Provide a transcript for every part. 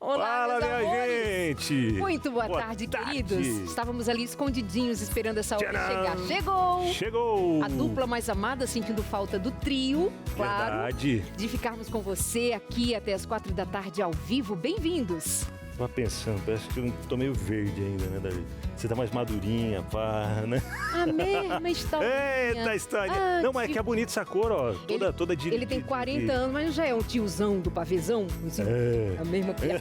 Olá, Fala, meus minha amores. gente! Muito boa tarde, queridos. Estávamos ali escondidinhos esperando essa hora chegar. Chegou! Chegou! A dupla mais amada, sentindo falta do trio, claro. Verdade. De ficarmos com você aqui até as 4 da tarde ao vivo. Bem-vindos! Tava pensando, parece que eu não tô meio verde ainda, né, Davi? Você tá mais madurinha, pá, né? A mesma historinha. Eita, história! Ah, Não, mas é que é bonita essa cor, ó. Toda de... Ele tem 40 anos, mas já é um tiozão do pavêzão. Assim, A mesma coisa.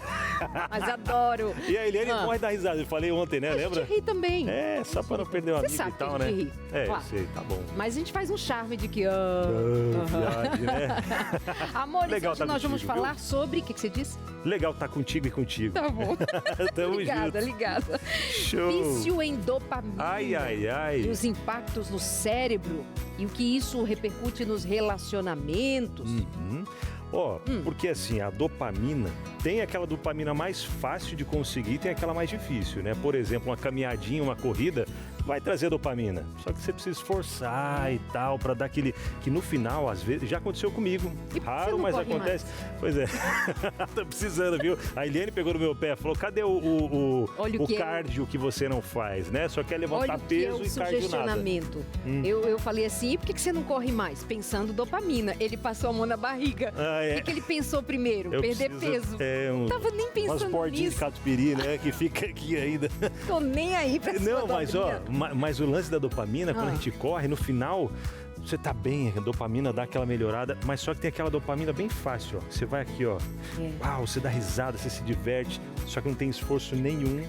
Mas adoro. E a Eliane morre da risada. Eu falei ontem, né? Lembra? A gente ri também. É, só pra não perder o Você amigo sabe e tal, que a né? gente ri. É, Claro. eu sei, tá bom. Mas a gente faz um charme de que... Viagem, né? Amores, Legal hoje tá nós vamos contigo, falar viu? sobre... O que você disse? Legal tá contigo e contigo. Tá bom. Tamo Ligada, junto. ligada. Show. Vício em dopamina. Ai, ai, ai. E os impactos no cérebro. E o que isso repercute nos relacionamentos. Ó, porque assim, a dopamina, tem aquela dopamina mais fácil de conseguir, tem aquela mais difícil, né? Por exemplo, uma caminhadinha, uma corrida, vai trazer dopamina. Só que você precisa esforçar e tal, pra dar aquele... Que no final, às vezes, já aconteceu comigo. E por que você Raro, não mas corre acontece. Pois é. Tô precisando, viu? A Eliane pegou no meu pé, falou, cadê o Olha o que é- cardio que você não faz, né? Só quer levantar Olha o que é peso o e cardio nada. sugestionamento. Eu falei assim, e por que você não corre mais? Pensando dopamina. Ele passou a mão na barriga. Ah, é. O que ele pensou primeiro? Perder peso. Um, Não tava nem umas pensando portinhas de nisso. catupiry, né? Que fica aqui ainda. Tô nem aí pra sua Não, mas ó, dobrinha. mas o lance da dopamina, quando Ah. a gente corre, no final, você tá bem, a dopamina dá aquela melhorada, mas só que tem aquela dopamina bem fácil, ó. Você vai aqui, ó. É. Uau, você dá risada, você se diverte, só que não tem esforço nenhum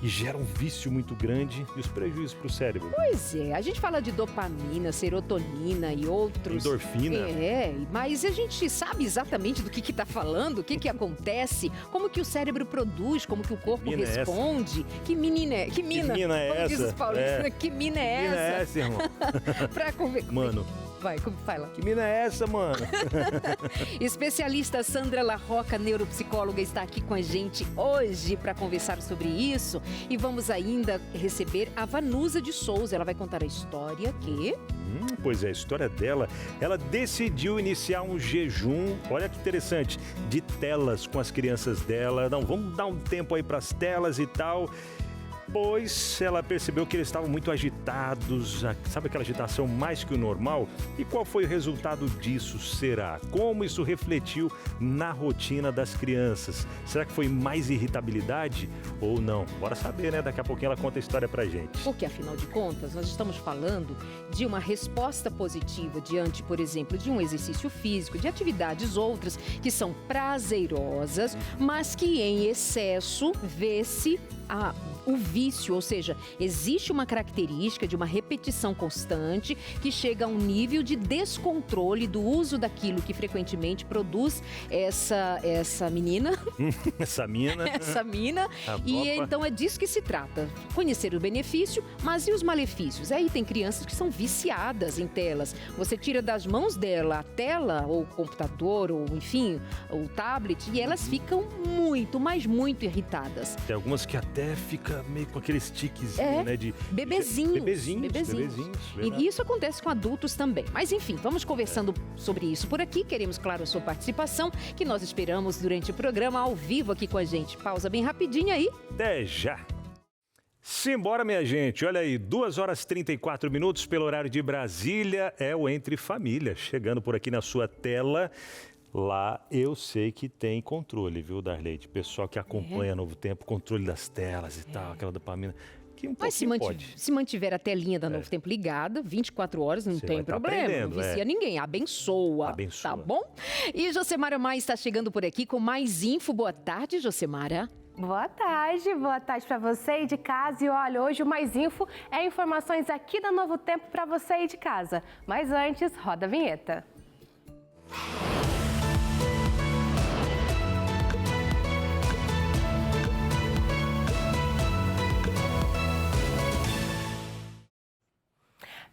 e gera um vício muito grande e os prejuízos pro cérebro. Pois é, a gente fala de dopamina, serotonina e outros... Endorfina. É, mas a gente sabe exatamente do que tá falando, o que acontece, como que o cérebro produz, como que o corpo mina é essa? responde. Que mina é? Que mina? mina é Como diz os essa? paulistas, É. que mina é Que mina é essa? essa, irmão? Pra conver... Mano, Vai, como fala? que mina é essa, mano? Especialista Sandra Larroca, neuropsicóloga, está aqui com a gente hoje para conversar sobre isso. E vamos ainda receber a Vanusa de Souza. Ela vai contar a história que... Pois é, a história dela, ela decidiu iniciar um jejum, olha que interessante, de telas com as crianças dela. Não, vamos dar um tempo aí para as telas e tal. Pois ela percebeu que eles estavam muito agitados, sabe aquela agitação mais que o normal? E qual foi o resultado disso, será? Como isso refletiu na rotina das crianças? Será que foi mais irritabilidade ou não? Bora saber, né? Daqui a pouquinho ela conta a história pra gente. Porque, afinal de contas, nós estamos falando de uma resposta positiva diante, por exemplo, de um exercício físico, de atividades outras que são prazerosas, mas que em excesso vê-se o vício, ou seja, existe uma característica de uma repetição constante que chega a um nível de descontrole do uso daquilo que frequentemente produz essa menina, Essa mina. essa mina, A e dopa. então é disso que se trata. Conhecer o benefício, mas e os malefícios? Aí tem crianças que são viciadas em telas. Você tira das mãos dela a tela, ou o computador, ou enfim, o tablet, e elas ficam muito, mas muito irritadas. Tem algumas que até fica meio com aqueles tiquezinhos, né? De Bebezinhos. Bebezinhos. E isso acontece com adultos também. Mas enfim, vamos conversando sobre isso por aqui. Queremos, claro, a sua participação, que nós esperamos durante o programa ao vivo aqui com a gente. Pausa bem rapidinho aí. Até já! Simbora, minha gente. Olha aí, 2h34 pelo horário de Brasília. É o Entre Família, chegando por aqui na sua tela. Lá eu sei que tem controle, viu, Darleide? Pessoal que acompanha Novo Tempo, controle das telas e tal, aquela dopamina. Que um Mas pouquinho pode. se mantiver a telinha da Novo Tempo ligada, 24 horas, não Você tem vai tá problema. Não aprendendo, vicia ninguém. Abençoa. Abençoa. Tá bom? E Josemara Maia está chegando por aqui com mais info. Boa tarde, Josemara. Boa tarde para você aí de casa. E olha, hoje o Mais Info é informações aqui da Novo Tempo para você aí de casa. Mas antes, roda a vinheta.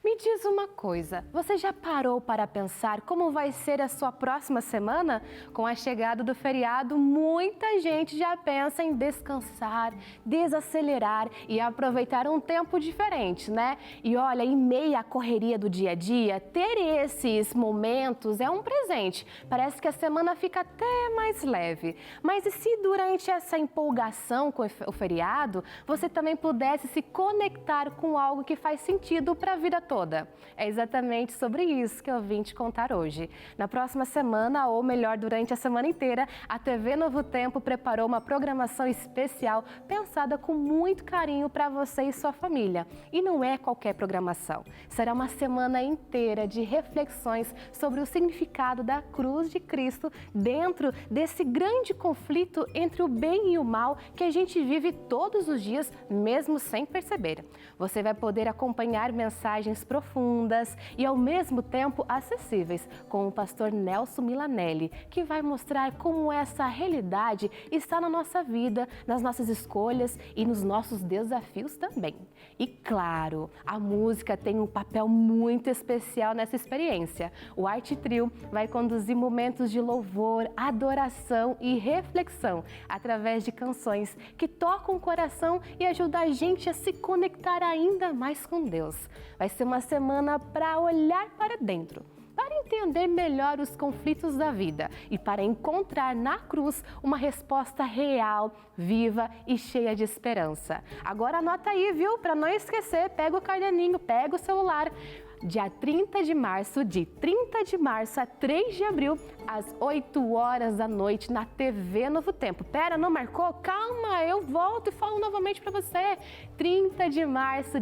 Me diz diz uma coisa, você já parou para pensar como vai ser a sua próxima semana? Com a chegada do feriado, muita gente já pensa em descansar, desacelerar e aproveitar um tempo diferente, né? E olha, em meio à correria do dia a dia, ter esses momentos é um presente. Parece que a semana fica até mais leve. Mas e se durante essa empolgação com o feriado, você também pudesse se conectar com algo que faz sentido para a vida toda? É exatamente sobre isso que eu vim te contar hoje. Na próxima semana, ou melhor, durante a semana inteira, a TV Novo Tempo preparou uma programação especial pensada com muito carinho para você e sua família. E não é qualquer programação. Será uma semana inteira de reflexões sobre o significado da cruz de Cristo dentro desse grande conflito entre o bem e o mal que a gente vive todos os dias, mesmo sem perceber. Você vai poder acompanhar mensagens profundas e, ao mesmo tempo, acessíveis, com o pastor Nelson Milanelli, que vai mostrar como essa realidade está na nossa vida, nas nossas escolhas e nos nossos desafios também. E claro, a música tem um papel muito especial nessa experiência. O Arte Trio vai conduzir momentos de louvor, adoração e reflexão através de canções que tocam o coração e ajudam a gente a se conectar ainda mais com Deus. Vai ser uma semana para olhar para dentro, para entender melhor os conflitos da vida e para encontrar na cruz uma resposta real, viva e cheia de esperança. Agora anota aí, viu? Para não esquecer, pega o caderninho, pega o celular. Dia 30 de março a 3 de abril, às 8 horas da noite, na TV Novo Tempo. Pera, não marcou? Calma, eu volto e falo novamente para você. 30 de março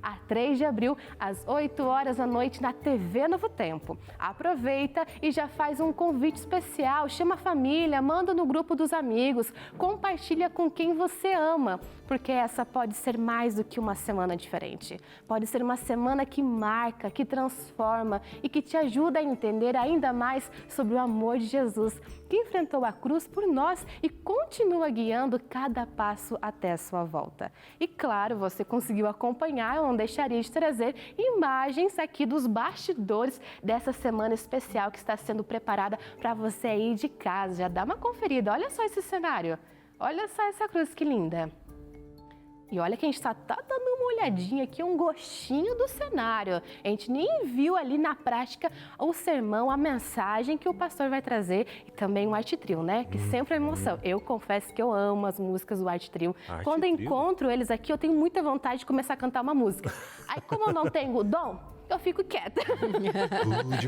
a 3 de abril, às 8 horas da noite, na TV Novo Tempo. Aproveita e já faz um convite especial, chama a família, manda no grupo dos amigos, compartilha com quem você ama, porque essa pode ser mais do que uma semana diferente. Pode ser uma semana que marca, que transforma e que te ajuda a entender ainda mais sobre o amor de Jesus, que enfrentou a cruz por nós e continua guiando cada passo até a sua volta. E claro, você conseguiu acompanhar, eu não deixaria de trazer imagens aqui dos bastidores dessa semana especial que está sendo preparada para você aí de casa. Já dá uma conferida, olha só esse cenário, olha só essa cruz que linda. E olha que a gente está dando uma olhadinha aqui, um gostinho do cenário. A gente nem viu ali na prática o sermão, a mensagem que o pastor vai trazer e também o Arte Trio, né? Que sempre é emoção. Eu confesso que eu amo as músicas do Arte Trio. Quando eu encontro eles aqui, eu tenho muita vontade de começar a cantar uma música. Aí, como eu não tenho o dom, eu fico quieta.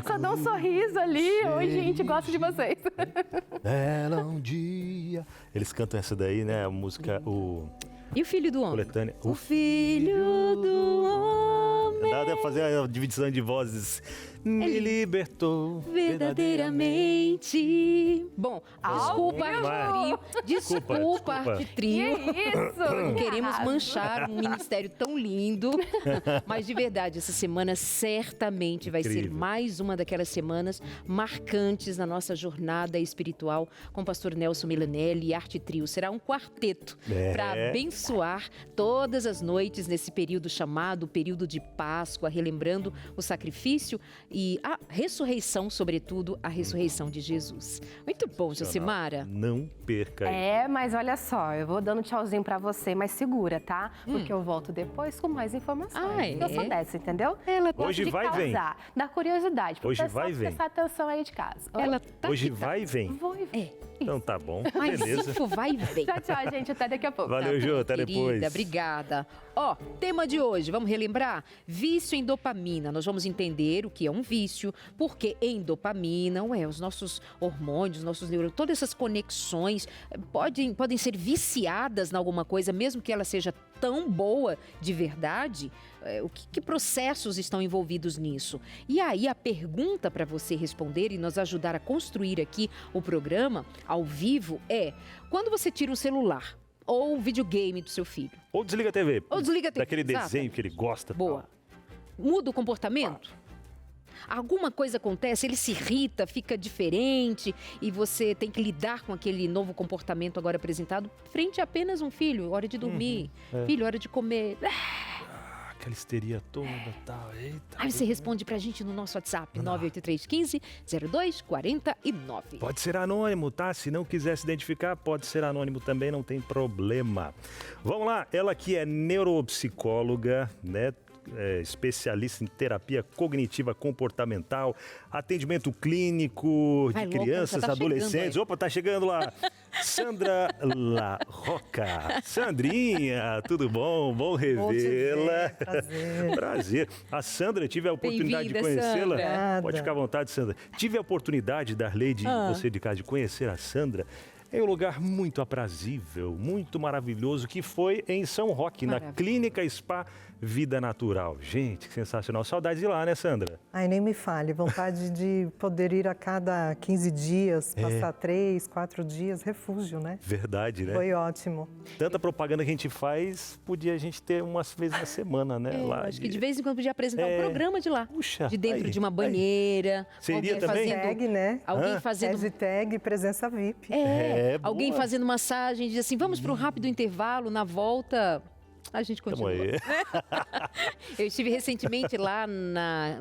Só dá um sorriso ali. Oi, gente, gosto de vocês. Ela um dia... Eles cantam essa daí, né? A música... E o Filho do Homem? Coletânea. O Filho do Homem. Dá pra fazer a divisão de vozes. Me libertou verdadeiramente. Bom, desculpa, desculpa, Arte Trio. Que isso? Não queremos manchar um ministério tão lindo. Mas de verdade, essa semana certamente vai ser mais uma daquelas semanas marcantes na nossa jornada espiritual com o pastor Nelson Milanelli e Arte Trio. Será um quarteto para abençoar todas as noites nesse período chamado período de Páscoa, relembrando o sacrifício e a ressurreição, sobretudo, a ressurreição de Jesus. Muito bom, Josimara. Não perca aí. Mas olha só, eu vou dando tchauzinho pra você, mas segura, tá? Porque eu volto depois com mais informações. Eu sou dessa, entendeu? Hoje vai e vem. Na curiosidade. Hoje vai e vem. Prestar atenção aí de casa. Hoje vai e vem. Vou e vem. Então tá bom, Mas beleza. info vai e vem. Tchau, gente. Até daqui a pouco. Valeu, Jô. Até depois. Obrigada. Ó, tema de hoje, vamos relembrar? Vício em dopamina. Nós vamos entender o que é um vício, porque em dopamina, os nossos hormônios, nossos neurônios, todas essas conexões podem ser viciadas em alguma coisa, mesmo que ela seja tão boa de verdade. Que processos estão envolvidos nisso? E aí a pergunta para você responder e nos ajudar a construir aqui o programa ao vivo é: quando você tira o celular ou o videogame do seu filho? Ou desliga a TV. Ou desliga a TV. Daquele desenho que ele gosta. Boa. Muda o comportamento? Alguma coisa acontece, ele se irrita, fica diferente e você tem que lidar com aquele novo comportamento agora apresentado frente a apenas um filho, hora de dormir, filho, hora de comer. aquela histeria toda e tal. Eita. Aí você responde pra gente no nosso WhatsApp, 98315-0249. Pode ser anônimo, tá? Se não quiser se identificar, pode ser anônimo também, não tem problema. Vamos lá, ela que é neuropsicóloga, né? Especialista em terapia cognitiva comportamental, atendimento clínico de crianças, adolescentes. Opa, tá chegando lá. Sandra La Roca. Sandrinha, tudo bom? Bom revê-la. Prazer. A Sandra, tive a oportunidade de conhecê-la. Pode ficar à vontade, Sandra. Tive a oportunidade, Darley, de você de casa, de conhecer a Sandra. É um lugar muito aprazível, muito maravilhoso, que foi em São Roque, na Clínica Spa Vida Natural. Gente, que sensacional. Saudades de lá, né, Sandra? Ai, nem me fale. Vontade de poder ir a cada 15 dias, passar 3, 4 dias. Refúgio, né? Verdade, né? Foi ótimo. Tanta propaganda que a gente faz, podia a gente ter umas vezes na semana, né? Lá acho que de vez em quando podia apresentar um programa de lá. Puxa, de dentro de uma banheira. Você iria também? Hashtag, né? Alguém fazendo... Hashtag presença VIP. Alguém fazendo massagem, diz assim, vamos para um rápido intervalo, na volta... A gente continua. Eu estive recentemente lá na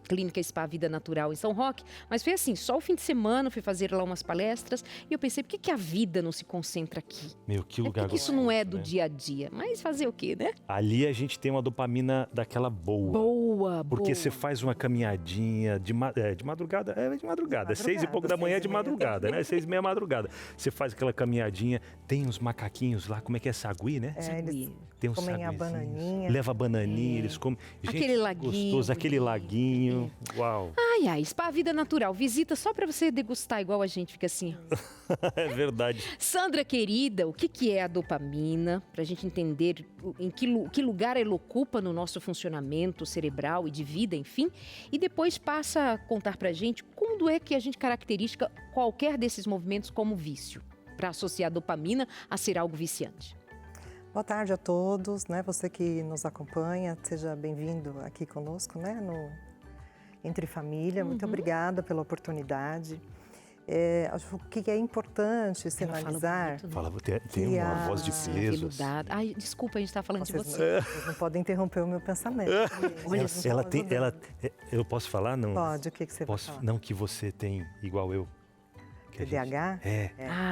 Clínica Spa Vida Natural em São Roque, mas foi assim, só o fim de semana, fui fazer lá umas palestras e eu pensei, por que a vida não se concentra aqui? Meu, que lugar Porque isso não é do dia a dia, mas fazer o quê, né? Ali a gente tem uma dopamina daquela boa. Boa. Porque você faz uma caminhadinha de madrugada, de madrugada, 6 e pouco da manhã de madrugada, né? 6:30 madrugada. Você faz aquela caminhadinha, tem uns macaquinhos lá, como é que é? Sagui, né? Eles tem uns comem a bananinha. Leva a bananinha, eles comem. Gente, aquele laguinho. Gostoso, aquele laguinho. Uau. Ai, Spa Vida Natural. Visita só para você degustar, igual a gente fica assim. É verdade. Sandra, querida, o que é a dopamina? Para a gente entender em que lugar ela ocupa no nosso funcionamento cerebral e de vida, enfim. E depois passa a contar para a gente quando é que a gente caracteriza qualquer desses movimentos como vício, para associar a dopamina a ser algo viciante. Boa tarde a todos, né? Você que nos acompanha, seja bem-vindo aqui conosco, né? No Entre Família. Muito obrigada pela oportunidade. Acho que é importante sinalizar... Tem uma voz de peso. Ai, desculpa, a gente está falando de você. Vocês não podem interromper o meu pensamento. Eu posso falar? Não. Pode, o que você pode falar? Não, que você tem igual eu. TDAH?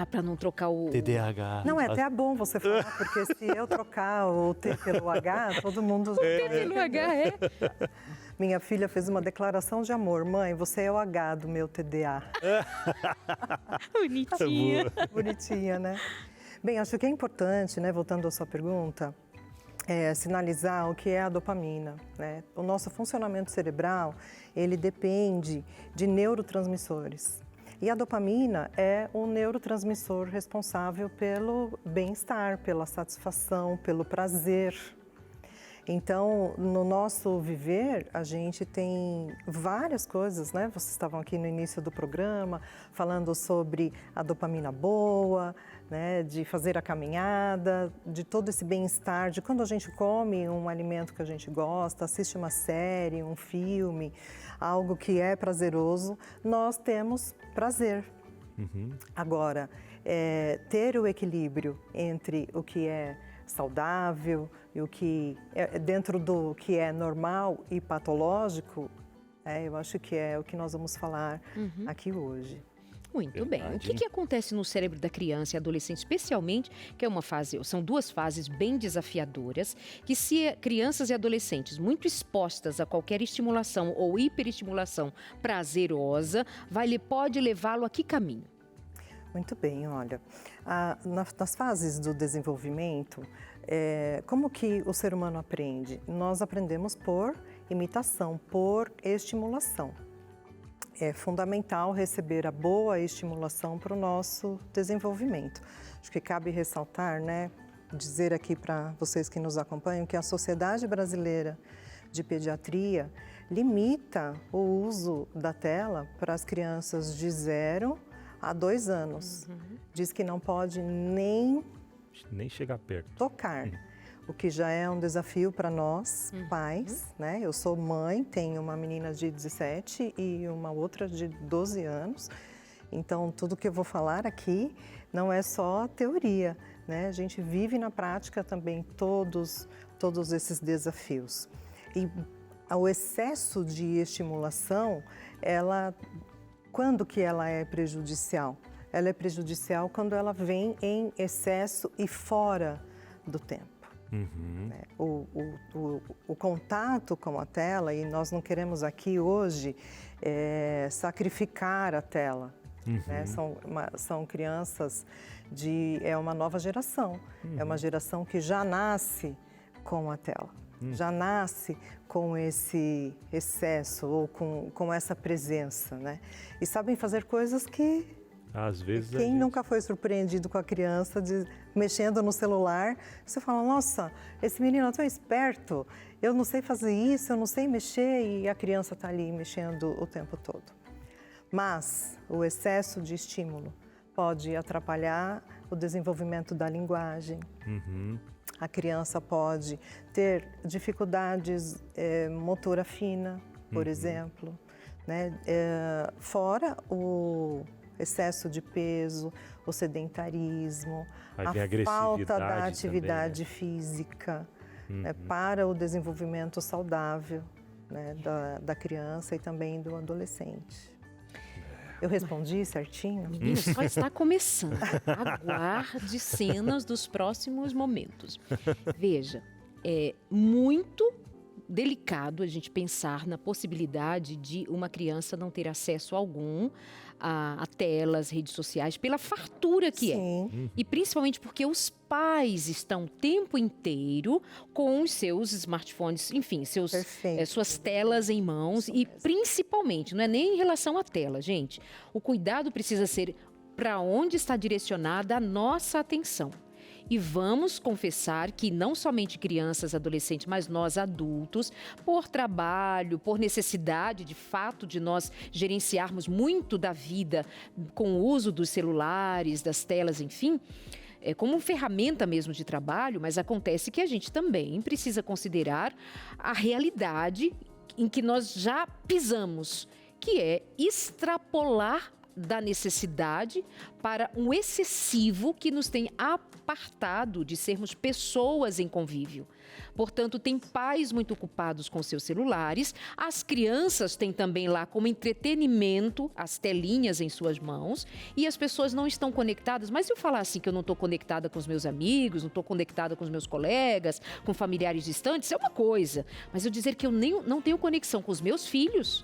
Para não trocar o... TDAH. Não, é até bom você falar, porque se eu trocar o T pelo H, todo mundo... O T pelo H, Minha filha fez uma declaração de amor. Mãe, você é o H do meu TDA. Bonitinha. Bonitinha, né? Bem, acho que é importante, né, voltando à sua pergunta, sinalizar o que é a dopamina, né? O nosso funcionamento cerebral, ele depende de neurotransmissores. E a dopamina é o neurotransmissor responsável pelo bem-estar, pela satisfação, pelo prazer. Então, no nosso viver, a gente tem várias coisas, né? Vocês estavam aqui no início do programa falando sobre a dopamina boa, né? De fazer a caminhada, de todo esse bem-estar, de quando a gente come um alimento que a gente gosta, assiste uma série, um filme, algo que é prazeroso, nós temos prazer. Agora, ter o equilíbrio entre o que é saudável e o que é dentro do que é normal e patológico, eu acho que é o que nós vamos falar aqui hoje. Muito bem. O que acontece no cérebro da criança e adolescente, especialmente, que é uma fase, são duas fases bem desafiadoras, que se crianças e adolescentes muito expostas a qualquer estimulação ou hiperestimulação prazerosa, pode levá-lo a que caminho? Muito bem, olha, nas fases do desenvolvimento, como que o ser humano aprende? Nós aprendemos por imitação, por estimulação. É fundamental receber a boa estimulação para o nosso desenvolvimento. Acho que cabe ressaltar, né, dizer aqui para vocês que nos acompanham, que a Sociedade Brasileira de Pediatria limita o uso da tela para as crianças de 0 a 2 anos. Diz que não pode nem chegar perto. Tocar. O que já é um desafio para nós, pais, né? Eu sou mãe, tenho uma menina de 17 e uma outra de 12 anos. Então, tudo que eu vou falar aqui não é só teoria, né? A gente vive na prática também todos todos esses desafios. E o excesso de estimulação, quando que ela é prejudicial? Ela é prejudicial quando ela vem em excesso e fora do tempo. Né? O contato com a tela, e nós não queremos aqui hoje sacrificar a tela. Né? São crianças é uma nova geração, é uma geração que já nasce com a tela, já nasce com esse excesso ou com essa presença, né? E sabem fazer coisas que às vezes quem nunca foi surpreendido com a criança mexendo no celular, você fala, nossa, esse menino é tão esperto, eu não sei fazer isso, eu não sei mexer, e a criança está ali mexendo o tempo todo. Mas o excesso de estímulo pode atrapalhar o desenvolvimento da linguagem. A criança pode ter dificuldades motora fina, por exemplo, né? Fora o excesso de peso, o sedentarismo, a falta da atividade física, né? Para o desenvolvimento saudável, né? da criança e também do adolescente. Eu respondi certinho? Menina, só está começando. Aguarde cenas dos próximos momentos. Veja, é muito delicado a gente pensar na possibilidade de uma criança não ter acesso algum a telas, redes sociais, pela fartura que Sim. E principalmente porque os pais estão o tempo inteiro com os seus smartphones, enfim, suas telas em mãos. E principalmente, não é nem em relação à tela, gente. O cuidado precisa ser para onde está direcionada a nossa atenção. E vamos confessar que não somente crianças, adolescentes, mas nós adultos, por trabalho, por necessidade de fato de nós gerenciarmos muito da vida com o uso dos celulares, das telas, enfim, como ferramenta mesmo de trabalho, mas acontece que a gente também precisa considerar a realidade em que nós já pisamos, que é extrapolar da necessidade para um excessivo que nos tem apartado de sermos pessoas em convívio. Portanto, tem pais muito ocupados com seus celulares, as crianças têm também lá como entretenimento as telinhas em suas mãos e as pessoas não estão conectadas. Mas se eu falar assim que eu não estou conectada com os meus amigos, não estou conectada com os meus colegas, com familiares distantes, é uma coisa. Mas eu dizer que eu não tenho conexão com os meus filhos,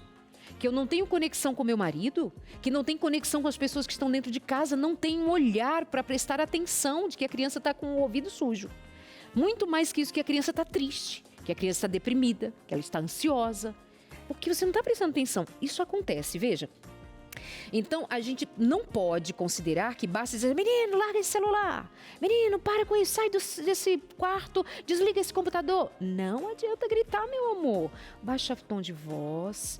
que eu não tenho conexão com meu marido, que não tenho conexão com as pessoas que estão dentro de casa, não tenho um olhar para prestar atenção de que a criança está com o ouvido sujo. Muito mais que isso, que a criança está triste, que a criança está deprimida, que ela está ansiosa, porque você não está prestando atenção. Isso acontece, veja. Então, a gente não pode considerar que basta dizer, menino, larga esse celular, menino, para com isso, sai desse quarto, desliga esse computador. Não adianta gritar, meu amor. Baixa o tom de voz,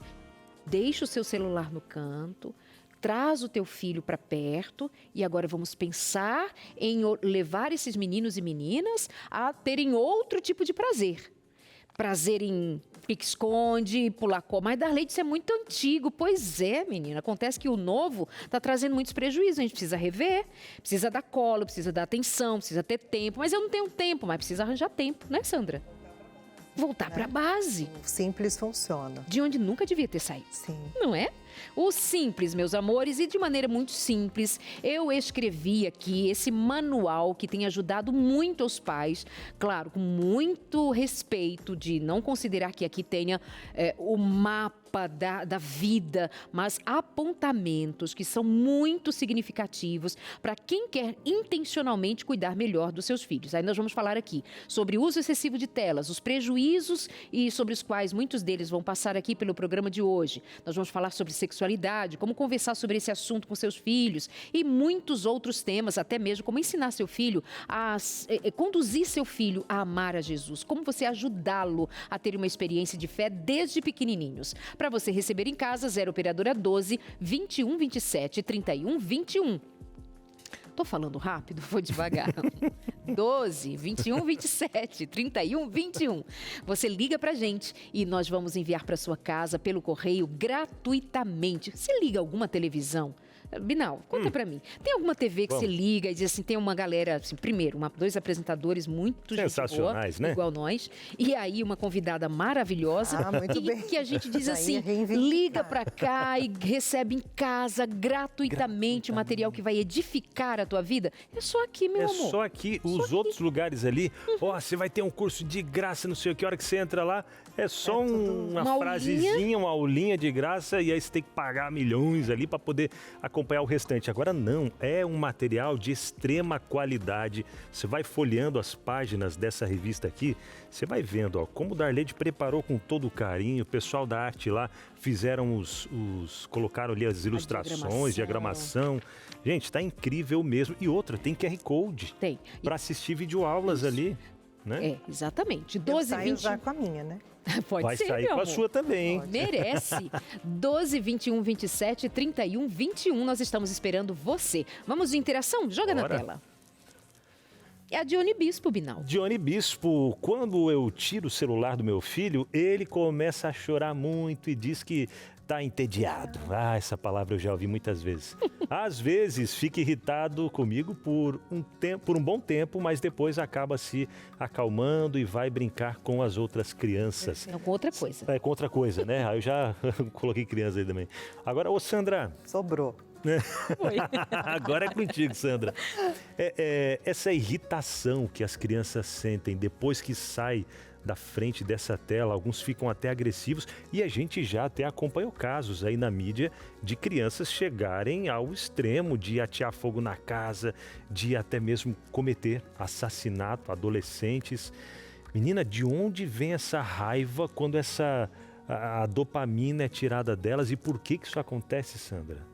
deixa o seu celular no canto, traz o teu filho para perto e agora vamos pensar em levar esses meninos e meninas a terem outro tipo de prazer. Prazer em pique-esconde, pular cor. Mas Darley, isso é muito antigo. Pois é, menina. Acontece que o novo está trazendo muitos prejuízos. A gente precisa rever, precisa dar colo, precisa dar atenção, precisa ter tempo. Mas eu não tenho tempo, mas precisa arranjar tempo, né, Sandra? Voltar para a base. O simples funciona. De onde nunca devia ter saído. Sim. Não é? O simples, meus amores, e de maneira muito simples, eu escrevi aqui esse manual que tem ajudado muito aos pais, claro, com muito respeito de não considerar que aqui tenha o mapa da vida, mas apontamentos que são muito significativos para quem quer intencionalmente cuidar melhor dos seus filhos. Aí nós vamos falar aqui sobre o uso excessivo de telas, os prejuízos e sobre os quais muitos deles vão passar aqui pelo programa de hoje. Nós vamos falar sobre sexualidade, como conversar sobre esse assunto com seus filhos e muitos outros temas, até mesmo como ensinar seu filho a conduzir seu filho a amar a Jesus, como você ajudá-lo a ter uma experiência de fé desde pequenininhos. Para você receber em casa, 0 operadora 12 21 27 31 21. Tô falando rápido? Vou devagar. 12 21 27 31 21. Você liga pra gente e nós vamos enviar para sua casa pelo correio gratuitamente. Você liga alguma televisão? Binal, conta pra mim. Tem alguma TV que você liga e diz assim, tem uma galera, assim, primeiro, dois apresentadores muito sensacionais, gente boa, né? igual nós, e aí uma convidada maravilhosa, muito bem. que a gente diz Aí assim, é reivindicar. liga pra cá e recebe em casa gratuitamente material que vai edificar a tua vida. É só aqui, meu amor. É só aqui, os outros lugares ali, você vai ter um curso de graça, não sei o que, a hora que você entra lá, é só uma frasezinha, uma aulinha de graça, e aí você tem que pagar milhões ali para poder acompanhar o restante. Agora não, é um material de extrema qualidade. Você vai folheando as páginas dessa revista aqui, você vai vendo como o Darlede preparou com todo o carinho, o pessoal da arte lá fizeram colocaram ali as ilustrações, diagramação. Gente, tá incrível mesmo. E outra, tem QR Code. Tem. Para assistir videoaulas ali, né? É, exatamente. Eu 12, saio 20... já com a minha, né? Pode vai ser, sair meu com a amor. sua também, hein? Merece. 12, 21, 27, 31, 21. Nós estamos esperando você. Vamos de interação? Joga na Bora. tela. É a Dione Bispo, Binal. Dione Bispo, quando eu tiro o celular do meu filho, ele começa a chorar muito e diz que tá entediado. Essa palavra eu já ouvi muitas vezes. Às vezes fica irritado comigo por um bom tempo, mas depois acaba se acalmando e vai brincar com as outras crianças. É com outra coisa. É com outra coisa, né? Aí eu já coloquei criança aí também. Agora, ô Sandra... Sobrou. Oi. Agora é contigo, Sandra. Essa irritação que as crianças sentem depois que sai da frente dessa tela, alguns ficam até agressivos e a gente já até acompanhou casos aí na mídia de crianças chegarem ao extremo de atear fogo na casa, de até mesmo cometer assassinato, adolescentes. Menina, de onde vem essa raiva quando a dopamina é tirada delas e por que isso acontece, Sandra?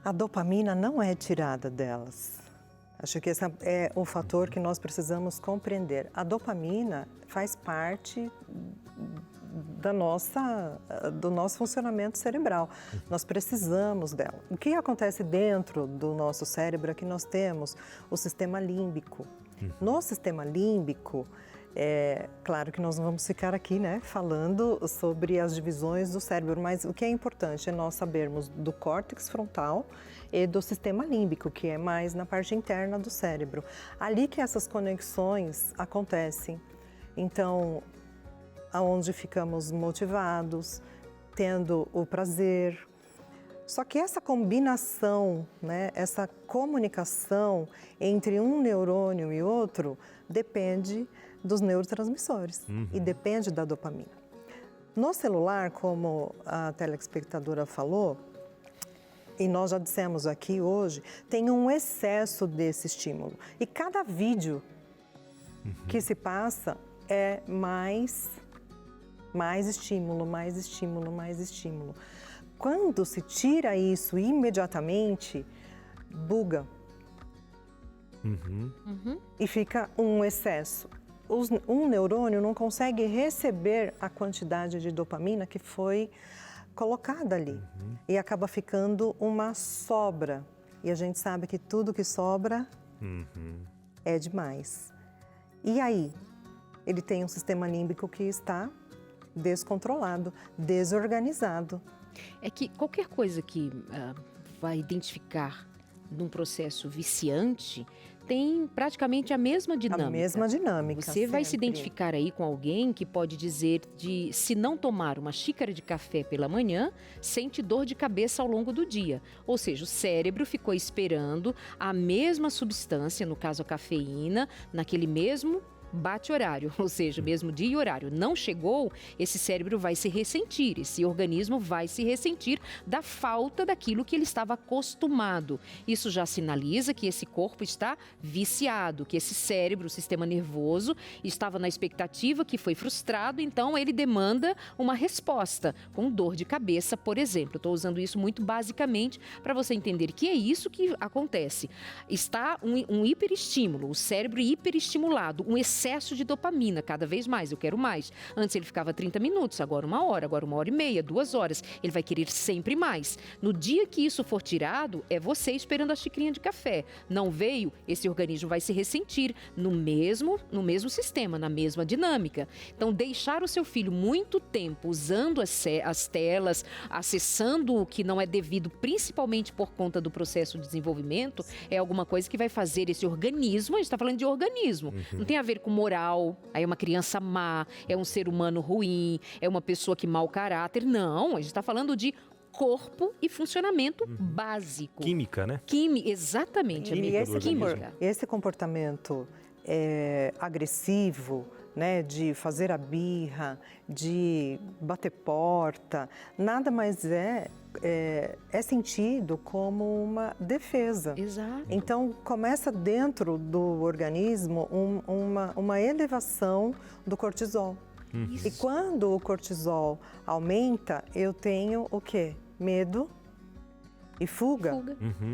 A dopamina não é tirada delas. Acho que esse é o fator que nós precisamos compreender. A dopamina faz parte do nosso funcionamento cerebral. Nós precisamos dela. O que acontece dentro do nosso cérebro é que nós temos o sistema límbico. No sistema límbico, claro que nós não vamos ficar aqui, né, falando sobre as divisões do cérebro, mas o que é importante é nós sabermos do córtex frontal e do sistema límbico, que é mais na parte interna do cérebro. Ali que essas conexões acontecem. Então, aonde ficamos motivados, tendo o prazer. Só que essa combinação, né, essa comunicação entre um neurônio e outro depende dos neurotransmissores e depende da dopamina. No celular, como a telespectadora falou, e nós já dissemos aqui hoje, tem um excesso desse estímulo. E cada vídeo que se passa é mais estímulo, mais estímulo, mais estímulo. Quando se tira isso imediatamente, buga. E fica um excesso. Um neurônio não consegue receber a quantidade de dopamina que foi colocada ali. E acaba ficando uma sobra. E a gente sabe que tudo que sobra é demais. E aí? Ele tem um sistema límbico que está descontrolado, desorganizado. É que qualquer coisa que vai identificar num processo viciante tem praticamente a mesma dinâmica. A mesma dinâmica. Você vai se identificar aí com alguém que pode dizer de se não tomar uma xícara de café pela manhã, sente dor de cabeça ao longo do dia. Ou seja, o cérebro ficou esperando a mesma substância, no caso a cafeína, naquele mesmo bate-horário, ou seja, mesmo dia e horário. Não chegou, esse cérebro vai se ressentir, esse organismo vai se ressentir da falta daquilo que ele estava acostumado. Isso já sinaliza que esse corpo está viciado, que esse cérebro, o sistema nervoso, estava na expectativa, que foi frustrado, então ele demanda uma resposta, com dor de cabeça, por exemplo. Estou usando isso muito basicamente para você entender que é isso que acontece. Está um hiperestímulo, o cérebro hiperestimulado, um excesso excesso de dopamina, cada vez mais, eu quero mais. Antes ele ficava 30 minutos, agora 1 hora, agora 1h30, 2 horas. Ele vai querer sempre mais. No dia que isso for tirado, é você esperando a xicrinha de café. Não veio, esse organismo vai se ressentir no mesmo sistema, na mesma dinâmica. Então, deixar o seu filho muito tempo usando as telas, acessando o que não é devido, principalmente por conta do processo de desenvolvimento, é alguma coisa que vai fazer esse organismo, a gente está falando de organismo, não tem a ver com moral, aí é uma criança má, é um ser humano ruim, é uma pessoa que mau caráter, não, a gente está falando de corpo e funcionamento básico. Química, né? Exatamente, E química. esse comportamento agressivo, né, de fazer a birra, de bater porta, nada mais é sentido como uma defesa. Exato. Então, começa dentro do organismo uma elevação do cortisol. E quando o cortisol aumenta, eu tenho o quê? Medo e fuga.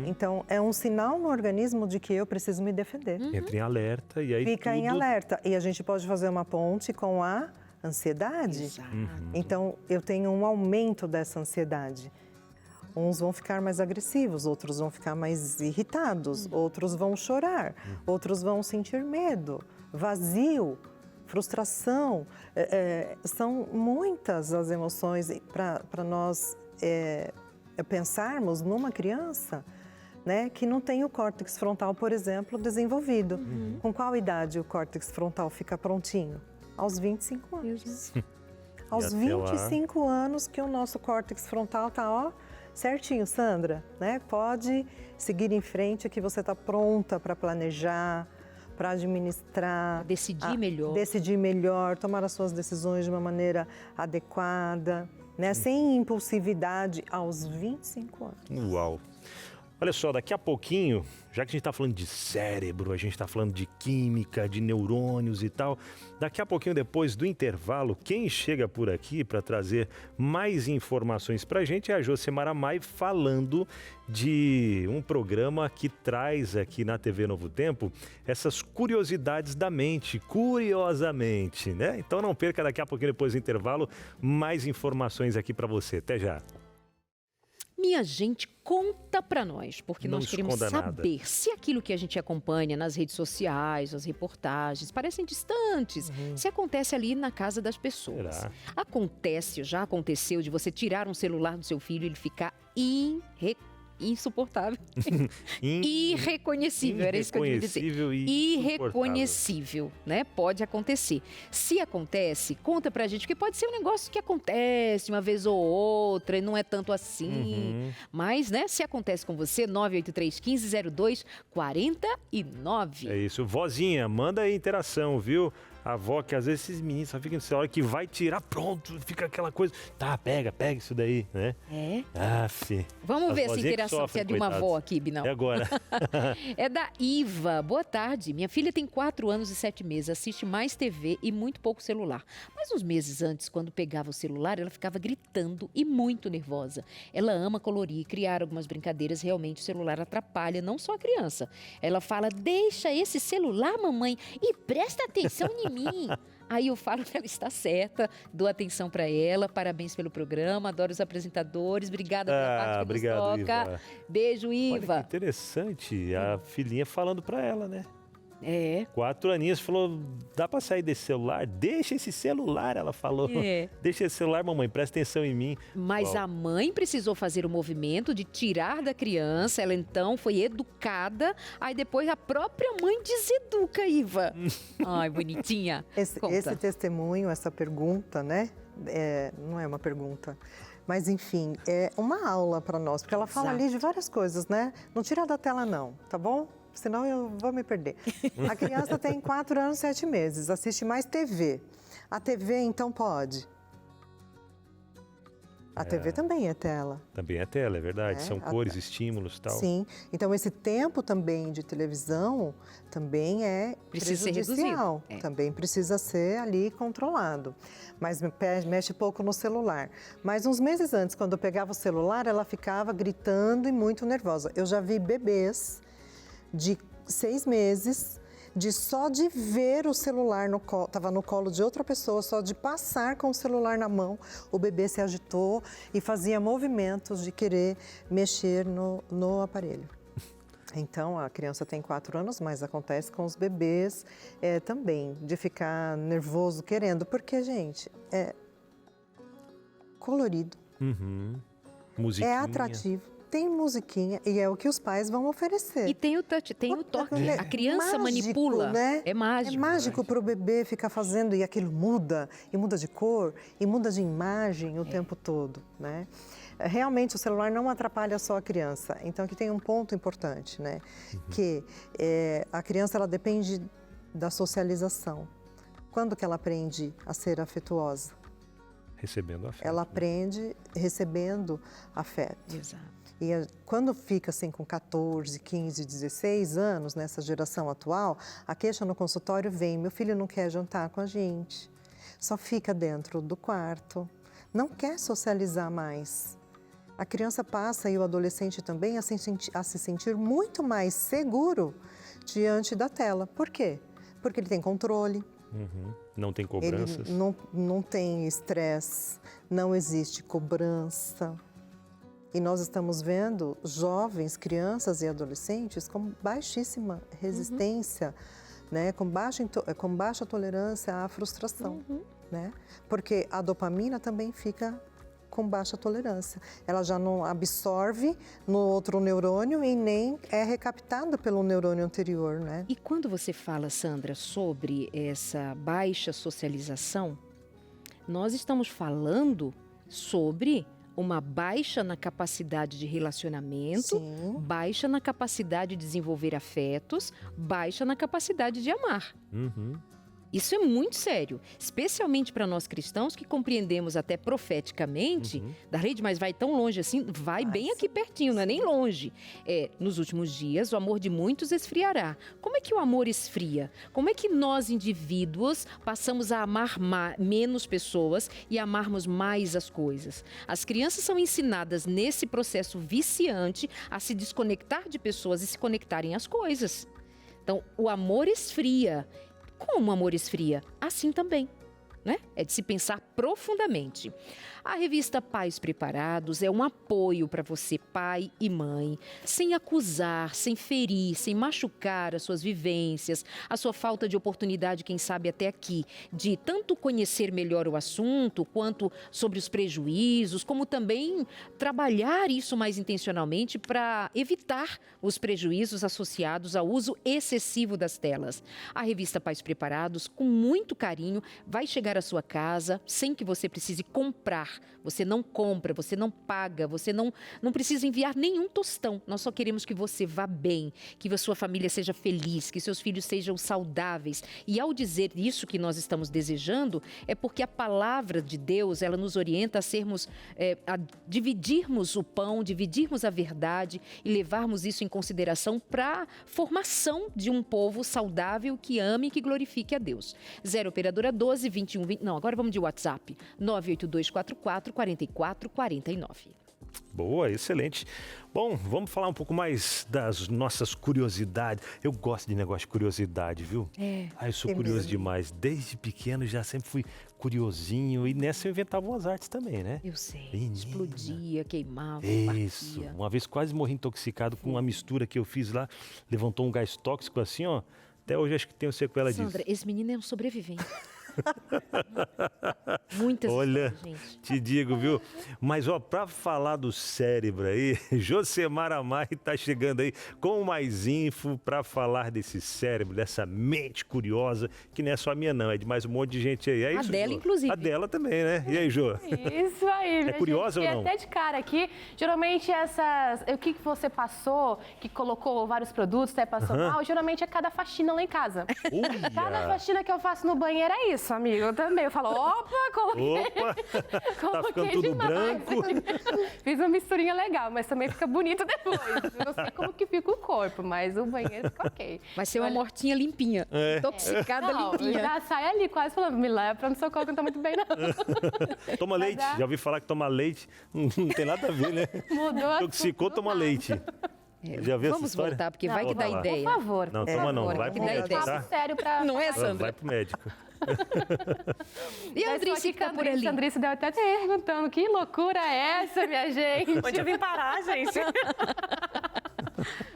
Então, é um sinal no organismo de que eu preciso me defender. Entra em alerta e aí Fica em alerta. E a gente pode fazer uma ponte com a ansiedade. Exato. Então, eu tenho um aumento dessa ansiedade. Uns vão ficar mais agressivos, outros vão ficar mais irritados, outros vão chorar, outros vão sentir medo, vazio, frustração. São muitas as emoções para nós pensarmos numa criança, né, que não tem o córtex frontal, por exemplo, desenvolvido. Com qual idade o córtex frontal fica prontinho? Aos 25 anos. Aos 25 anos que o nosso córtex frontal está, certinho, Sandra, né? Pode seguir em frente que você está pronta para planejar, para administrar. Decidir melhor, tomar as suas decisões de uma maneira adequada, né? Sem impulsividade aos 25 anos. Uau! Olha só, daqui a pouquinho, já que a gente está falando de cérebro, a gente está falando de química, de neurônios e tal, daqui a pouquinho, depois do intervalo, quem chega por aqui para trazer mais informações para a gente é a Josemara Mai, falando de um programa que traz aqui na TV Novo Tempo essas curiosidades da mente, curiosamente, né? Então não perca daqui a pouquinho, depois do intervalo, mais informações aqui para você. Até já! Minha gente, conta pra nós, porque Não nós queremos esconda saber nada. se aquilo que a gente acompanha nas redes sociais, as reportagens, parecem distantes, se acontece ali na casa das pessoas. Será? Já aconteceu de você tirar um celular do seu filho e ele ficar insuportável. Irreconhecível, era isso que eu queria dizer. Irreconhecível, né? Pode acontecer. Se acontece, conta pra gente, porque pode ser um negócio que acontece uma vez ou outra e não é tanto assim. Mas, né, se acontece com você, 983-1502-49. É isso. Vozinha, manda aí interação, viu? A avó, que às vezes esses meninos só ficam nessa hora que vai tirar, pronto, fica aquela coisa. Tá, pega isso daí, né? Vamos ver essa interação, se é de uma avó aqui, Binal. É agora. É da Iva. Boa tarde. Minha filha tem 4 anos e 7 meses, assiste mais TV e muito pouco celular. Mas uns meses antes, quando pegava o celular, ela ficava gritando e muito nervosa. Ela ama colorir, criar algumas brincadeiras. Realmente o celular atrapalha não só a criança. Ela fala, deixa esse celular, mamãe, e presta atenção em mim. Aí eu falo que ela está certa, dou atenção para ela, parabéns pelo programa, adoro os apresentadores, obrigada pela parte que obrigado, nos toca. Iva. Beijo, Iva. Olha que interessante, a filhinha falando para ela, né? 4 aninhos, falou, dá para sair desse celular? Deixa esse celular, ela falou. Deixa esse celular, mamãe, presta atenção em mim. Mas a mãe precisou fazer o movimento de tirar da criança, ela então foi educada, aí depois a própria mãe deseduca, Iva. Ai, bonitinha. Esse testemunho, essa pergunta, né? Não é uma pergunta. Mas, enfim, é uma aula para nós, porque ela fala ali de várias coisas, né? Não tira da tela não, tá bom? Senão eu vou me perder. A criança tem 4 anos e 7 meses, assiste mais TV. A TV, então, pode? A TV também é tela. Também é tela, é verdade. São cores, estímulos e tal. Sim. Então, esse tempo também de televisão também é prejudicial. Também precisa ser ali controlado. Mas mexe pouco no celular. Mas uns meses antes, quando eu pegava o celular, ela ficava gritando e muito nervosa. Eu já vi bebês de 6 meses só de ver o celular no colo, estava no colo de outra pessoa, só de passar com o celular na mão, o bebê se agitou e fazia movimentos de querer mexer no aparelho. Então, a criança tem 4 anos, mas acontece com os bebês também, de ficar nervoso querendo, porque, gente, é colorido, Musiquinha. é atrativo, tem musiquinha e é o que os pais vão oferecer. E tem o touch, tem o toque. A criança mágico, manipula. né? É mágico. É mágico para o bebê ficar fazendo e aquilo muda, e muda de cor, e muda de imagem o tempo todo, né? Realmente o celular não atrapalha só a criança. Então aqui tem um ponto importante, né? Que a criança ela depende da socialização. Quando que ela aprende a ser afetuosa? Recebendo afeto. Ela aprende recebendo afeto. Exato. E quando fica assim com 14, 15, 16 anos, nessa geração atual, a queixa no consultório vem, meu filho não quer jantar com a gente, só fica dentro do quarto, não quer socializar mais. A criança passa, e o adolescente também, a se sentir muito mais seguro diante da tela. Por quê? Porque ele tem controle. Não tem cobranças. Ele não tem estresse, não existe cobrança. E nós estamos vendo jovens, crianças e adolescentes com baixíssima resistência, né? com baixa tolerância à frustração. Né? Porque a dopamina também fica com baixa tolerância. Ela já não absorve no outro neurônio e nem é recaptada pelo neurônio anterior, né? E quando você fala, Sandra, sobre essa baixa socialização, nós estamos falando sobre uma baixa na capacidade de relacionamento, Sim. baixa na capacidade de desenvolver afetos, baixa na capacidade de amar. Isso é muito sério, especialmente para nós cristãos que compreendemos até profeticamente, da rede, mas vai tão longe assim, vai bem aqui pertinho, não é nem longe. Nos últimos dias, o amor de muitos esfriará. Como é que o amor esfria? Como é que nós, indivíduos, passamos a amar menos pessoas e amarmos mais as coisas? As crianças são ensinadas nesse processo viciante a se desconectar de pessoas e se conectarem às coisas. Então, o amor esfria. Como o amor esfria? Assim também, né? É de se pensar profundamente. A revista Pais Preparados é um apoio para você, pai e mãe, sem acusar, sem ferir, sem machucar as suas vivências, a sua falta de oportunidade, quem sabe até aqui, de tanto conhecer melhor o assunto, quanto sobre os prejuízos, como também trabalhar isso mais intencionalmente para evitar os prejuízos associados ao uso excessivo das telas. A revista Pais Preparados, com muito carinho, vai chegar à sua casa sem que você precise comprar. Você não compra, você não paga, você não precisa enviar nenhum tostão. Nós só queremos que você vá bem, que a sua família seja feliz, que seus filhos sejam saudáveis. E ao dizer isso que nós estamos desejando, é porque a palavra de Deus, ela nos orienta a sermos, a dividirmos o pão, dividirmos a verdade e levarmos isso em consideração para a formação de um povo saudável que ame e que glorifique a Deus. 0 Operadora 12 21 20. Não, agora vamos de WhatsApp. 982444449. Boa, excelente. Bom, vamos falar um pouco mais das nossas curiosidades. Eu gosto de negócio de curiosidade, viu? Eu sou curioso demais. Desde pequeno já sempre fui curiosinho e nessa eu inventava umas artes também, né? Eu sei. Menina. Explodia, queimava, Isso. batia. Uma vez quase morri intoxicado com uma mistura que eu fiz lá. Levantou um gás tóxico assim, ó. Até hoje acho que tenho sequela Sandra, disso. esse menino é um sobrevivente. Muitas Olha, histórias, gente. te digo, viu? Mas, ó, pra falar do cérebro aí, Josemar Amai tá chegando aí com mais info pra falar desse cérebro, dessa mente curiosa, que não é só a minha não, é de mais um monte de gente aí. É isso, A dela, Jô? inclusive. A dela também, né? E aí, Jô? Isso aí, minha curiosa gente. ou não? Até de cara aqui, geralmente essas... O que você passou, que colocou vários produtos, até passou mal, geralmente é cada faxina lá em casa. Cada Olha! faxina que eu faço no banheiro é isso, amigo. Eu também. Eu falo, opa, coloquei. Opa! Tá Coloquei ficando tudo demais. branco. Fiz uma misturinha legal, mas também fica bonito depois. Eu não sei como que fica o corpo, mas o banheiro fica ok. Vai ser uma mortinha limpinha. Intoxicada Não, limpinha. já sai ali quase falando, me leva pra no socorro que não tá muito bem, não. Toma leite. Já ouvi falar que tomar leite não tem nada a ver, né? Mudou a Intoxicou, toma leite. Já viu essa Vamos história? voltar, porque Não, vai que dá volta lá. ideia. Por favor. Não, por toma não, favor. vai pro Vamos médico, falar tá? sério pra... Não é, Sandra? Vai pro médico. E a Andrice que tá por ali? A Andrice deve até perguntando, que loucura é essa, minha gente? Onde eu vim parar, gente?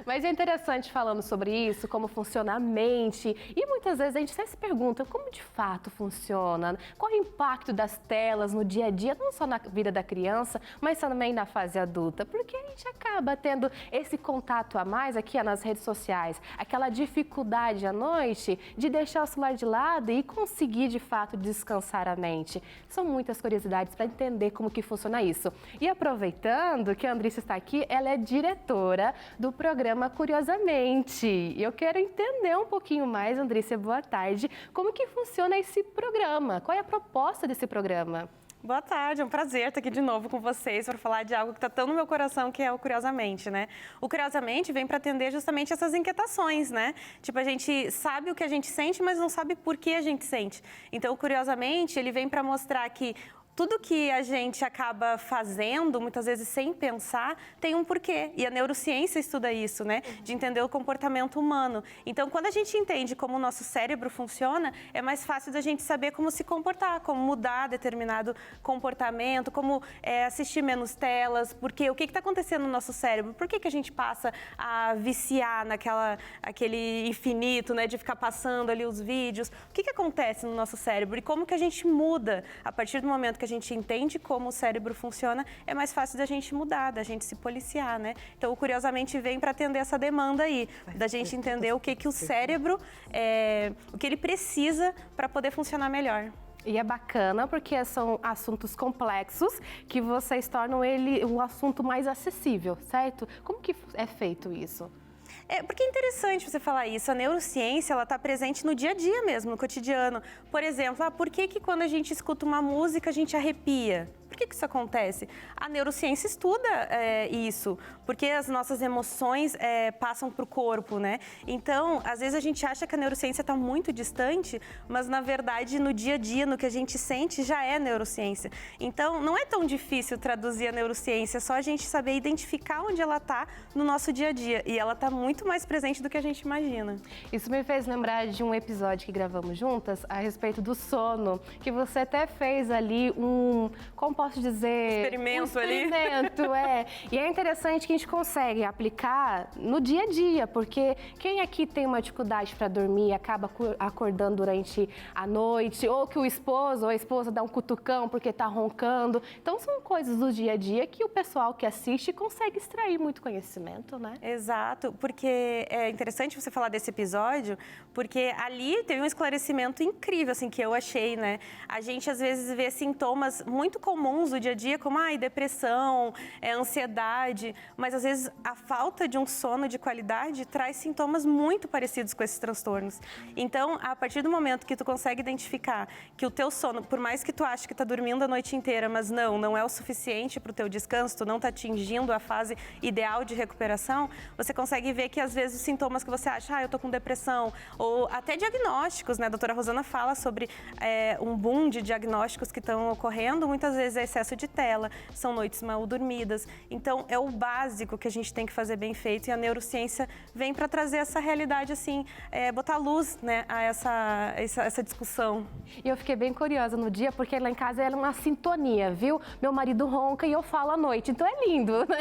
Mas é interessante falando sobre isso, como funciona a mente. E muitas vezes a gente sempre se pergunta como de fato funciona, qual é o impacto das telas no dia a dia, não só na vida da criança, mas também na fase adulta. Porque a gente acaba tendo esse contato a mais aqui nas redes sociais, aquela dificuldade à noite de deixar o celular de lado e conseguir de fato descansar a mente. São muitas curiosidades para entender como que funciona isso. E aproveitando que a Andrice está aqui, ela é diretora do programa Curiosamente. E eu quero entender um pouquinho mais, Andrice, boa tarde, como que funciona esse programa? Qual é a proposta desse programa? Boa tarde, é um prazer estar aqui de novo com vocês para falar de algo que está tão no meu coração, que é o Curiosamente, né? O Curiosamente vem para atender justamente essas inquietações, né? Tipo, a gente sabe o que a gente sente, mas não sabe por que a gente sente. Então, o Curiosamente, ele vem para mostrar que tudo que a gente acaba fazendo, muitas vezes sem pensar, tem um porquê. E a neurociência estuda isso, né? De entender o comportamento humano. Então, quando a gente entende como o nosso cérebro funciona, é mais fácil da gente saber como se comportar, como mudar determinado comportamento, como assistir menos telas, porque o que está acontecendo no nosso cérebro? Por que a gente passa a viciar aquele infinito, né? De ficar passando ali os vídeos? O que acontece no nosso cérebro? E como que a gente muda a partir do momento que a gente entende como o cérebro funciona, é mais fácil da gente mudar, da gente se policiar, né? Então, Curiosamente vem para atender essa demanda aí, da gente entender o que o cérebro, o que ele precisa para poder funcionar melhor. E é bacana porque são assuntos complexos que vocês tornam ele um assunto mais acessível, certo? Como que é feito isso? Porque é interessante você falar isso. A neurociência, ela está presente no dia a dia mesmo, no cotidiano. Por exemplo, por que quando a gente escuta uma música a gente arrepia? Por que isso acontece? A neurociência estuda isso, porque as nossas emoções passam para o corpo, né? Então, às vezes a gente acha que a neurociência está muito distante, mas na verdade no dia a dia, no que a gente sente, já é neurociência. Então, não é tão difícil traduzir a neurociência, é só a gente saber identificar onde ela está no nosso dia a dia. E ela está muito mais presente do que a gente imagina. Isso me fez lembrar de um episódio que gravamos juntas a respeito do sono, que você até fez ali como posso dizer? Experimento ali. E é interessante que a gente consegue aplicar no dia a dia, porque quem aqui tem uma dificuldade para dormir e acaba acordando durante a noite, ou que o esposo ou a esposa dá um cutucão porque está roncando. Então, são coisas do dia a dia que o pessoal que assiste consegue extrair muito conhecimento, né? Exato, porque é interessante você falar desse episódio, porque ali teve um esclarecimento incrível, assim, que eu achei, né? A gente, às vezes, vê sintomas muito comuns do dia a dia, como depressão, ansiedade, mas às vezes a falta de um sono de qualidade traz sintomas muito parecidos com esses transtornos. Então, a partir do momento que tu consegue identificar que o teu sono, por mais que tu ache que está dormindo a noite inteira, mas não é o suficiente para o teu descanso, tu não está atingindo a fase ideal de recuperação, você consegue ver que às vezes os sintomas que você acha, eu estou com depressão, ou até diagnósticos, né? A doutora Rosana fala sobre um boom de diagnósticos que estão ocorrendo, muitas vezes é excesso de tela, são noites mal dormidas. Então, é o básico que a gente tem que fazer bem feito e a neurociência vem para trazer essa realidade, assim, botar luz, né, a essa discussão. E eu fiquei bem curiosa no dia, porque lá em casa era uma sintonia, viu? Meu marido ronca e eu falo à noite, então é lindo, né?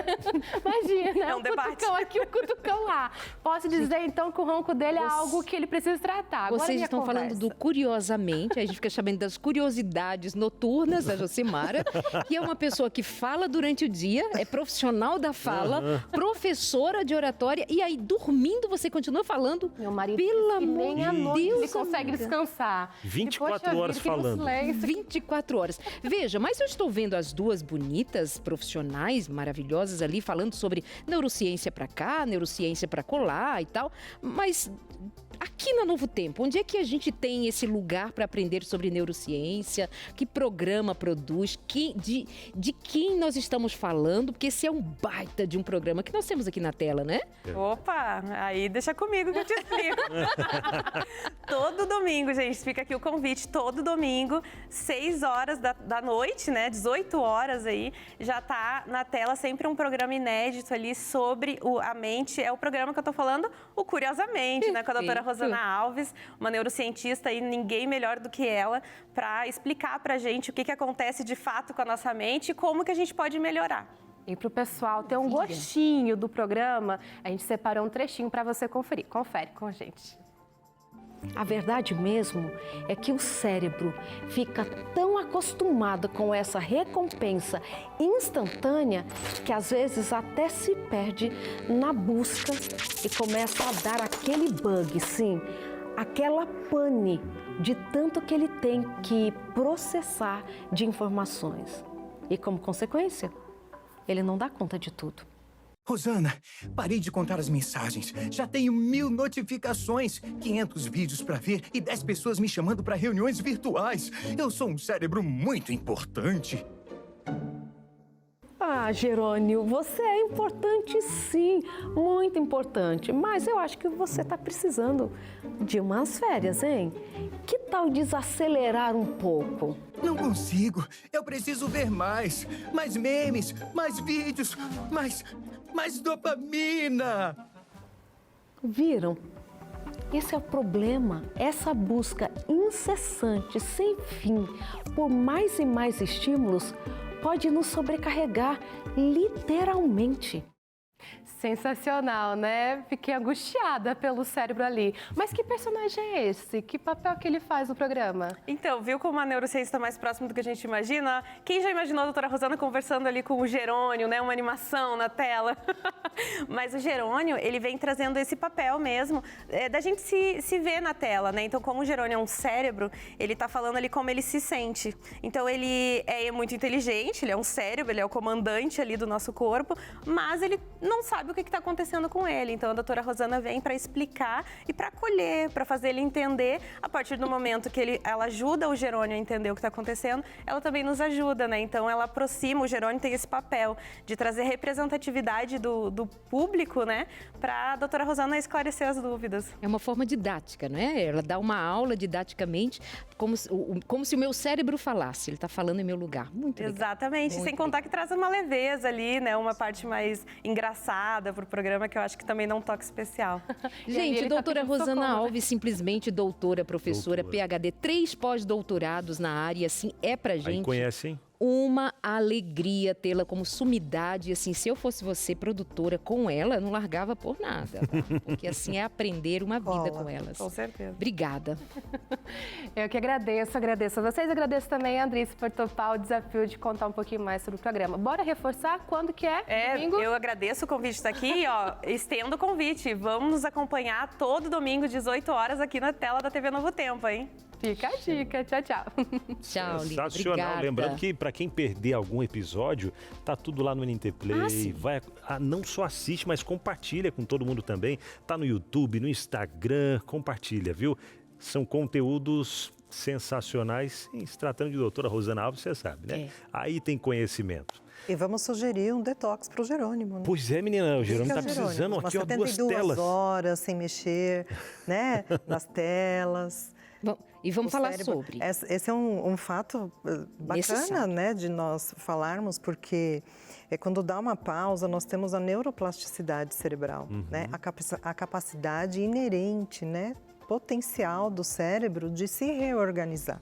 Imagina, é um debate. Cutucão aqui, o cutucão lá. Posso dizer, então, que o ronco dele é algo que ele precisa tratar. Agora, vocês estão falando do Curiosamente, a gente fica sabendo das curiosidades noturnas da Josimara, que é uma pessoa que fala durante o dia, é profissional da fala, professora de oratória, e aí dormindo você continua falando. Meu marido, pelo amor nem à noite Deus, ele consegue descansar. 24 horas falando. 24 horas. Veja, mas eu estou vendo as duas bonitas profissionais maravilhosas ali falando sobre neurociência para cá, neurociência para colar e tal, mas Aqui na Novo Tempo, onde é que a gente tem esse lugar para aprender sobre neurociência? Que programa produz? De quem nós estamos falando? Porque esse é um baita de um programa que nós temos aqui na tela, né? Opa, aí deixa comigo que eu te explico. Todo domingo, gente, fica aqui o convite, todo domingo, 6 horas da noite, né, 18 horas aí, já tá na tela sempre um programa inédito ali sobre a mente. É o programa que eu tô falando, o Curiosamente, né, com a doutora Rosana Alves, uma neurocientista e ninguém melhor do que ela, para explicar pra gente o que acontece de fato com a nossa mente e como que a gente pode melhorar. E para o pessoal ter um gostinho do programa, a gente separou um trechinho para você conferir. Confere com a gente. A verdade mesmo é que o cérebro fica tão acostumado com essa recompensa instantânea que às vezes até se perde na busca e começa a dar aquele bug, sim, aquela pane de tanto que ele tem que processar de informações. E como consequência, ele não dá conta de tudo. Rosana, parei de contar as mensagens. Já tenho 1000 notificações, 500 vídeos para ver e 10 pessoas me chamando para reuniões virtuais. Eu sou um cérebro muito importante. Ah, Jerônimo, você é importante sim, muito importante. Mas eu acho que você está precisando de umas férias, hein? Que tal desacelerar um pouco? Não consigo. Eu preciso ver mais. Mais memes, mais vídeos, mais dopamina. Viram? Esse é o problema. Essa busca incessante, sem fim, por mais e mais estímulos, pode nos sobrecarregar, literalmente. Sensacional, né? Fiquei angustiada pelo cérebro ali. Mas que personagem é esse? Que papel que ele faz no programa? Então, viu como a neurociência está mais próxima do que a gente imagina? Quem já imaginou a doutora Rosana conversando ali com o Jerônimo, né? Uma animação na tela. Mas o Jerônimo, ele vem trazendo esse papel mesmo, da gente se ver na tela, né? Então, como o Jerônimo é um cérebro, ele está falando ali como ele se sente. Então, ele é muito inteligente, ele é um cérebro, ele é o comandante ali do nosso corpo, mas ele não sabe o que está acontecendo com ele. Então, a doutora Rosana vem para explicar e para acolher, para fazer ele entender. A partir do momento que ela ajuda o Jerônimo a entender o que está acontecendo, ela também nos ajuda, né? Então, ela aproxima, o Jerônimo tem esse papel de trazer representatividade do público, né? Para a doutora Rosana esclarecer as dúvidas. É uma forma didática, né? Ela dá uma aula didaticamente, como se o meu cérebro falasse. Ele está falando em meu lugar. Muito legal. Exatamente. Muito sem contar que traz uma leveza ali, né? Uma parte mais engraçada para o programa, que eu acho que também dá um toque especial. Gente, doutora Rosana Alves, simplesmente doutora, professora, Doutora. PhD, 3 pós-doutorados na área, assim, é pra gente Aí conhecem? uma alegria tê-la como sumidade. Assim, se eu fosse você, produtora, com ela, eu não largava por nada. Tá? Porque assim é aprender uma vida com elas. Com certeza. Obrigada. Eu que agradeço a vocês. Agradeço também a Andrice por topar o desafio de contar um pouquinho mais sobre o programa. Bora reforçar quando que é? Domingo? Eu agradeço o convite de estar aqui, ó, estendo o convite. Vamos nos acompanhar todo domingo, 18 horas, aqui na tela da TV Novo Tempo, hein? Fica a dica. Tchau, tchau. Tchau, Lívia. Sensacional. Obrigada. Lembrando que para quem perder algum episódio, tá tudo lá no NT Play. sim. Não só assiste, mas compartilha com todo mundo também. Tá no YouTube, no Instagram, compartilha, viu? São conteúdos sensacionais. E se tratando de doutora Rosana Alves, você sabe, né? É. Aí tem conhecimento. E vamos sugerir um detox para o Jerônimo, né? Pois é, menina, o Jerônimo tá Jerônimo, precisando umas aqui, ó, 2 72 telas. horas sem mexer, né? Nas telas. Bom, e vamos O falar cérebro. sobre. Esse é um fato bacana, Necessário. né, de nós falarmos, porque quando dá uma pausa, nós temos a neuroplasticidade cerebral, né, a capacidade inerente, né, potencial do cérebro de se reorganizar.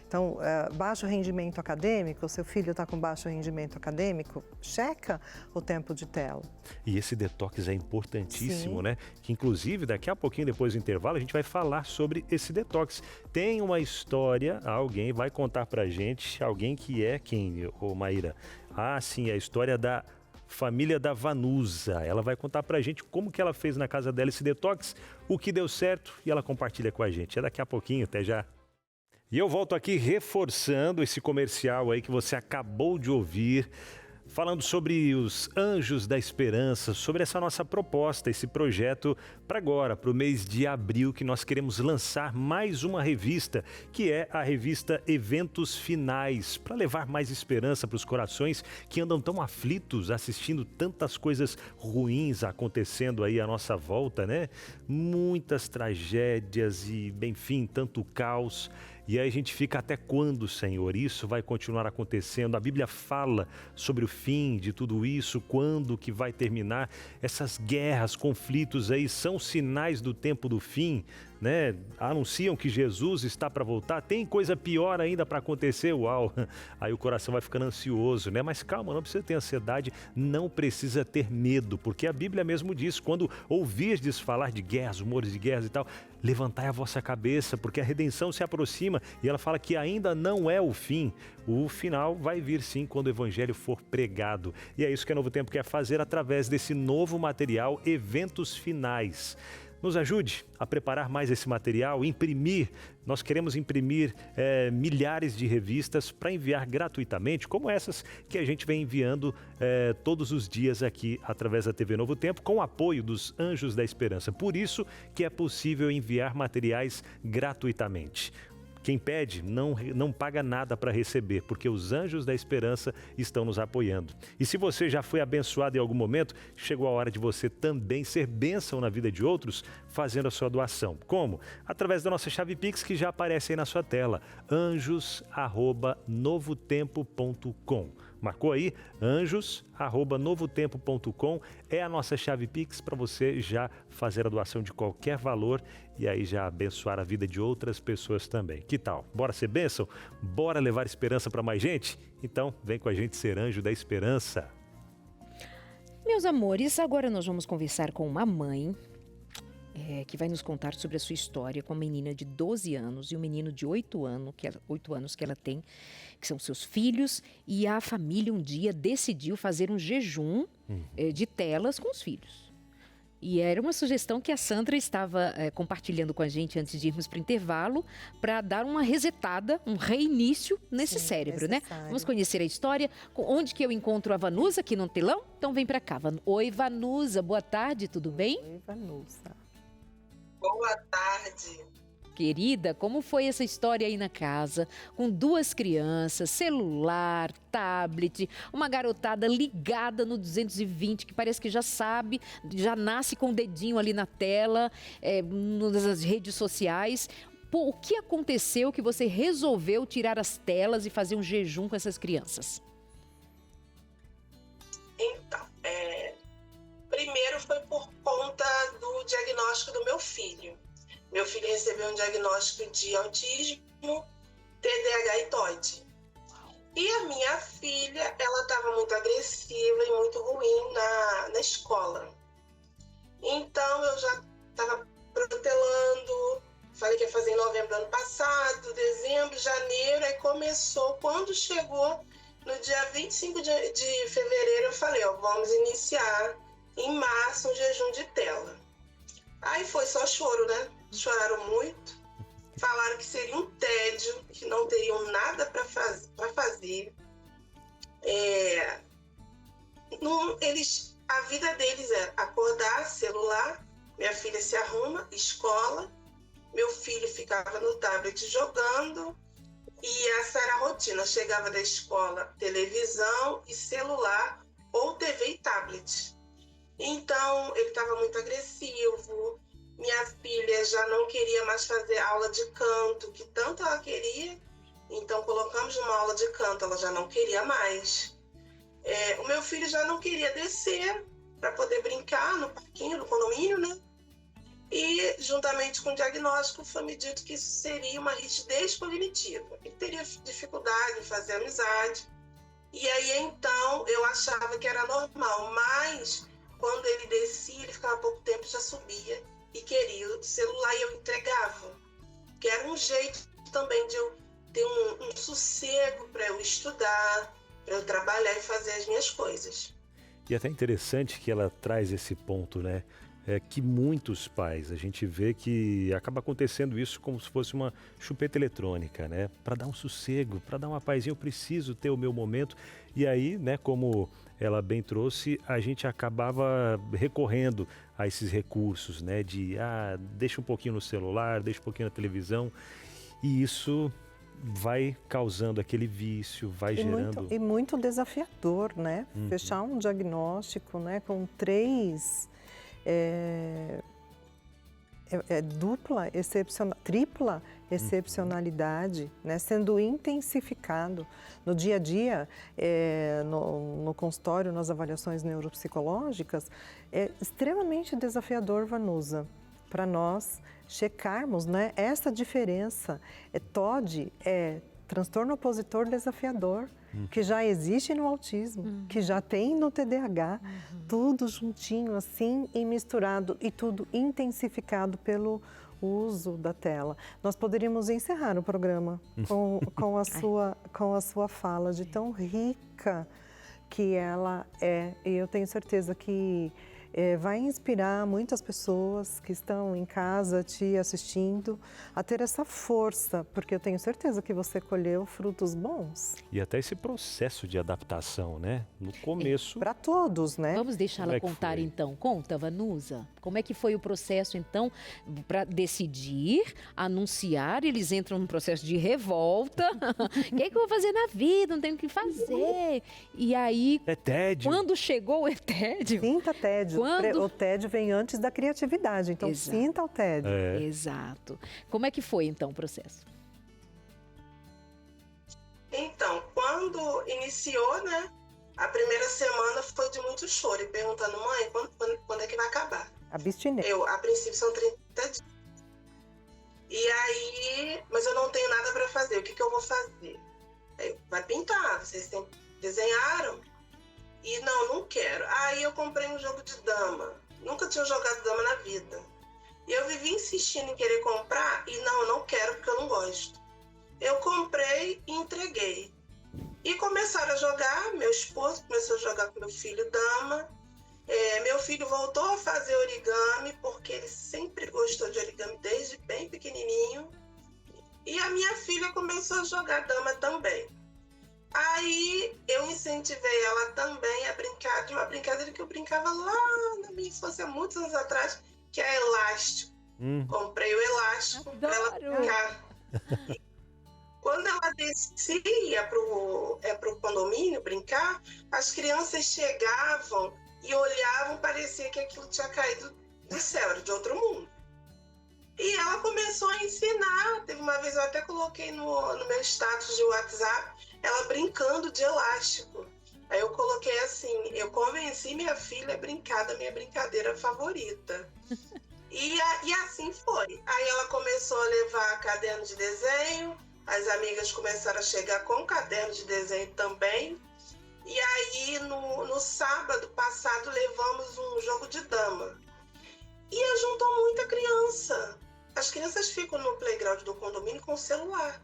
Então, baixo rendimento acadêmico, seu filho está com baixo rendimento acadêmico, checa o tempo de tela. E esse detox é importantíssimo, Sim. né? Que inclusive daqui a pouquinho, depois do intervalo, a gente vai falar sobre esse detox. Tem uma história, alguém vai contar pra gente, alguém que é quem, ô Maíra? Ah, sim, a história da família da Vanusa. Ela vai contar pra gente como que ela fez na casa dela esse detox, o que deu certo e ela compartilha com a gente. É daqui a pouquinho, até já. E eu volto aqui reforçando esse comercial aí que você acabou de ouvir, falando sobre os Anjos da Esperança, sobre essa nossa proposta, esse projeto para agora, para o mês de abril, que nós queremos lançar mais uma revista, que é a revista Eventos Finais, para levar mais esperança para os corações que andam tão aflitos, assistindo tantas coisas ruins acontecendo aí à nossa volta, né? Muitas tragédias e, enfim, tanto caos. E aí a gente fica: até quando, Senhor? Isso vai continuar acontecendo? A Bíblia fala sobre o fim de tudo isso, quando que vai terminar. Essas guerras, conflitos aí são sinais do tempo do fim, né? Anunciam que Jesus está para voltar. Tem coisa pior ainda para acontecer? Uau! Aí o coração vai ficando ansioso, né? Mas calma, não precisa ter ansiedade, não precisa ter medo, porque a Bíblia mesmo diz: quando ouvirdes falar de guerras, rumores de guerras e tal, levantai a vossa cabeça, porque a redenção se aproxima. E ela fala que ainda não é o fim. O final vai vir sim quando o evangelho for pregado. E é isso que a Novo Tempo quer fazer através desse novo material, Eventos Finais. Nos ajude a preparar mais esse material, imprimir. Nós queremos imprimir milhares de revistas para enviar gratuitamente, como essas que a gente vem enviando todos os dias aqui através da TV Novo Tempo, com o apoio dos Anjos da Esperança. Por isso que é possível enviar materiais gratuitamente. Quem pede não paga nada para receber, porque os Anjos da Esperança estão nos apoiando. E se você já foi abençoado em algum momento, chegou a hora de você também ser bênção na vida de outros, fazendo a sua doação. Como? Através da nossa chave Pix, que já aparece aí na sua tela, anjos@novotempo.com. Marcou aí? anjos@novotempo.com é a nossa chave Pix para você já fazer a doação de qualquer valor e aí já abençoar a vida de outras pessoas também. Que tal? Bora ser bênção? Bora levar esperança para mais gente? Então, vem com a gente ser anjo da esperança. Meus amores, agora nós vamos conversar com uma mãe que vai nos contar sobre a sua história com a menina de 12 anos e o menino de 8 anos que ela tem, que são seus filhos, e a família um dia decidiu fazer um jejum de telas com os filhos. E era uma sugestão que a Sandra estava compartilhando com a gente antes de irmos para o intervalo, para dar uma resetada, um reinício nesse cérebro, necessário. né? Vamos conhecer a história. Onde que eu encontro a Vanusa aqui no telão? Então vem para cá. Oi, Vanusa, boa tarde, tudo bem? Oi, Vanusa. Boa tarde. Querida, como foi essa história aí na casa, com 2 crianças, celular, tablet, uma garotada ligada no 220, que parece que já sabe, já nasce com o dedinho ali na tela, nas redes sociais. Pô, o que aconteceu que você resolveu tirar as telas e fazer um jejum com essas crianças? Então, primeiro foi por conta do diagnóstico do meu filho. Meu filho recebeu um diagnóstico de autismo, TDAH e TOD. E a minha filha, ela estava muito agressiva e muito ruim na escola. Então, eu já estava protelando, falei que ia fazer em novembro do ano passado, dezembro, janeiro, aí começou. Quando chegou no dia 25 de fevereiro, eu falei, vamos iniciar em março um jejum de tela. Aí foi só choro, né? Choraram muito, falaram que seria um tédio, que não teriam nada para fazer. A vida deles é acordar, celular, minha filha se arruma, escola, meu filho ficava no tablet jogando, e essa era a rotina. Chegava da escola, televisão e celular, ou TV e tablet. Então, ele estava muito agressivo. Minha filha já não queria mais fazer aula de canto, que tanto ela queria. Então, colocamos numa aula de canto, ela já não queria mais. O meu filho já não queria descer para poder brincar no parquinho do condomínio, né? E, juntamente com o diagnóstico, foi me dito que isso seria uma rigidez cognitiva. Ele teria dificuldade em fazer amizade. E aí, então, eu achava que era normal, mas quando ele descia, ele ficava pouco tempo, já subia e queria o celular e eu entregava. Que era um jeito também de eu ter um sossego para eu estudar, para eu trabalhar e fazer as minhas coisas. E é até interessante que ela traz esse ponto, né? que muitos pais, a gente vê que acaba acontecendo isso como se fosse uma chupeta eletrônica, né? Para dar um sossego, para dar uma pazinha, eu preciso ter o meu momento. E aí, né, como ela bem trouxe, a gente acabava recorrendo a esses recursos, né? De, deixa um pouquinho no celular, deixa um pouquinho na televisão. E isso vai causando aquele vício, vai gerando... E muito desafiador, né? Fechar um diagnóstico, né, com 3... tripla excepcionalidade, né, sendo intensificado no dia a dia, no consultório, nas avaliações neuropsicológicas, é extremamente desafiador, Vanusa, para nós checarmos, né, essa diferença. TOD é transtorno opositor desafiador, que já existe no autismo, que já tem no TDAH, tudo juntinho assim e misturado e tudo intensificado pelo uso da tela. Nós poderíamos encerrar o programa com a sua fala de tão rica que ela é, e eu tenho certeza que vai inspirar muitas pessoas que estão em casa te assistindo a ter essa força, porque eu tenho certeza que você colheu frutos bons. E até esse processo de adaptação, né? No começo... Para todos, né? Vamos deixá-la contar então. Conta, Vanusa, como é que foi o processo então para decidir, anunciar, eles entram num processo de revolta. O que é que eu vou fazer na vida? Não tenho o que fazer. E aí... É tédio. Quando chegou o tédio... Sinta tédio. O tédio vem antes da criatividade, então Exato. Sinta o tédio. Exato. Como é que foi então o processo? Então, quando iniciou, né, a primeira semana foi de muito choro, e perguntando, mãe, quando é que vai acabar? Abstinência. A princípio, são 30 dias. E aí, mas eu não tenho nada para fazer, o que eu vou fazer? Aí, vai pintar, vocês desenharam? E não quero. Aí eu comprei um jogo de dama. Nunca tinha jogado dama na vida. E eu vivi insistindo em querer comprar e eu não quero porque eu não gosto. Eu comprei e entreguei. E começaram a jogar, meu esposo começou a jogar com meu filho dama. Meu filho voltou a fazer origami porque ele sempre gostou de origami desde bem pequenininho. E a minha filha começou a jogar dama também. Aí eu incentivei ela também a brincar de uma brincadeira que eu brincava lá na minha infância, há muitos anos atrás, que é elástico. Comprei o elástico para ela brincar. Quando ela descia para o condomínio brincar, as crianças chegavam e olhavam, parecia que aquilo tinha caído do céu, era de outro mundo. E ela começou a ensinar. Teve uma vez, eu até coloquei no meu status de WhatsApp, ela brincando de elástico. Aí eu coloquei assim, eu convenci minha filha a brincar da minha brincadeira favorita. E assim foi. Aí ela começou a levar caderno de desenho, as amigas começaram a chegar com caderno de desenho também. E aí no sábado passado levamos um jogo de dama. E juntou muita criança. As crianças ficam no playground do condomínio com o celular.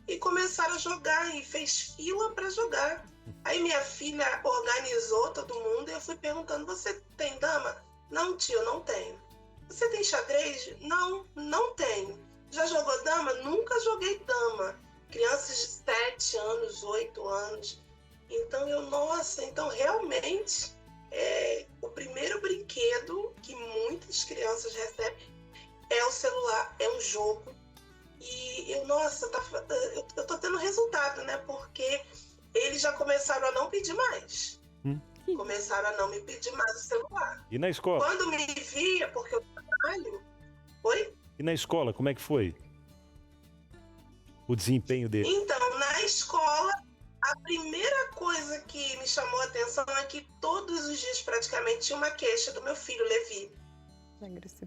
E começaram a jogar e fez fila para jogar. Aí minha filha organizou todo mundo e eu fui perguntando, você tem dama? Não, tio, não tenho. Você tem xadrez? Não, não tenho. Já jogou dama? Nunca joguei dama. Crianças de 7 anos, 8 anos. Então realmente o primeiro brinquedo que muitas crianças recebem é o celular, é um jogo. E eu tô tendo resultado, né? Porque eles já começaram a não pedir mais. Começaram a não me pedir mais o celular. E na escola? Quando me via, porque eu trabalho... Oi? E na escola, como é que foi? O desempenho dele? Então, na escola, a primeira coisa que me chamou a atenção é que todos os dias, praticamente, tinha uma queixa do meu filho, Levi.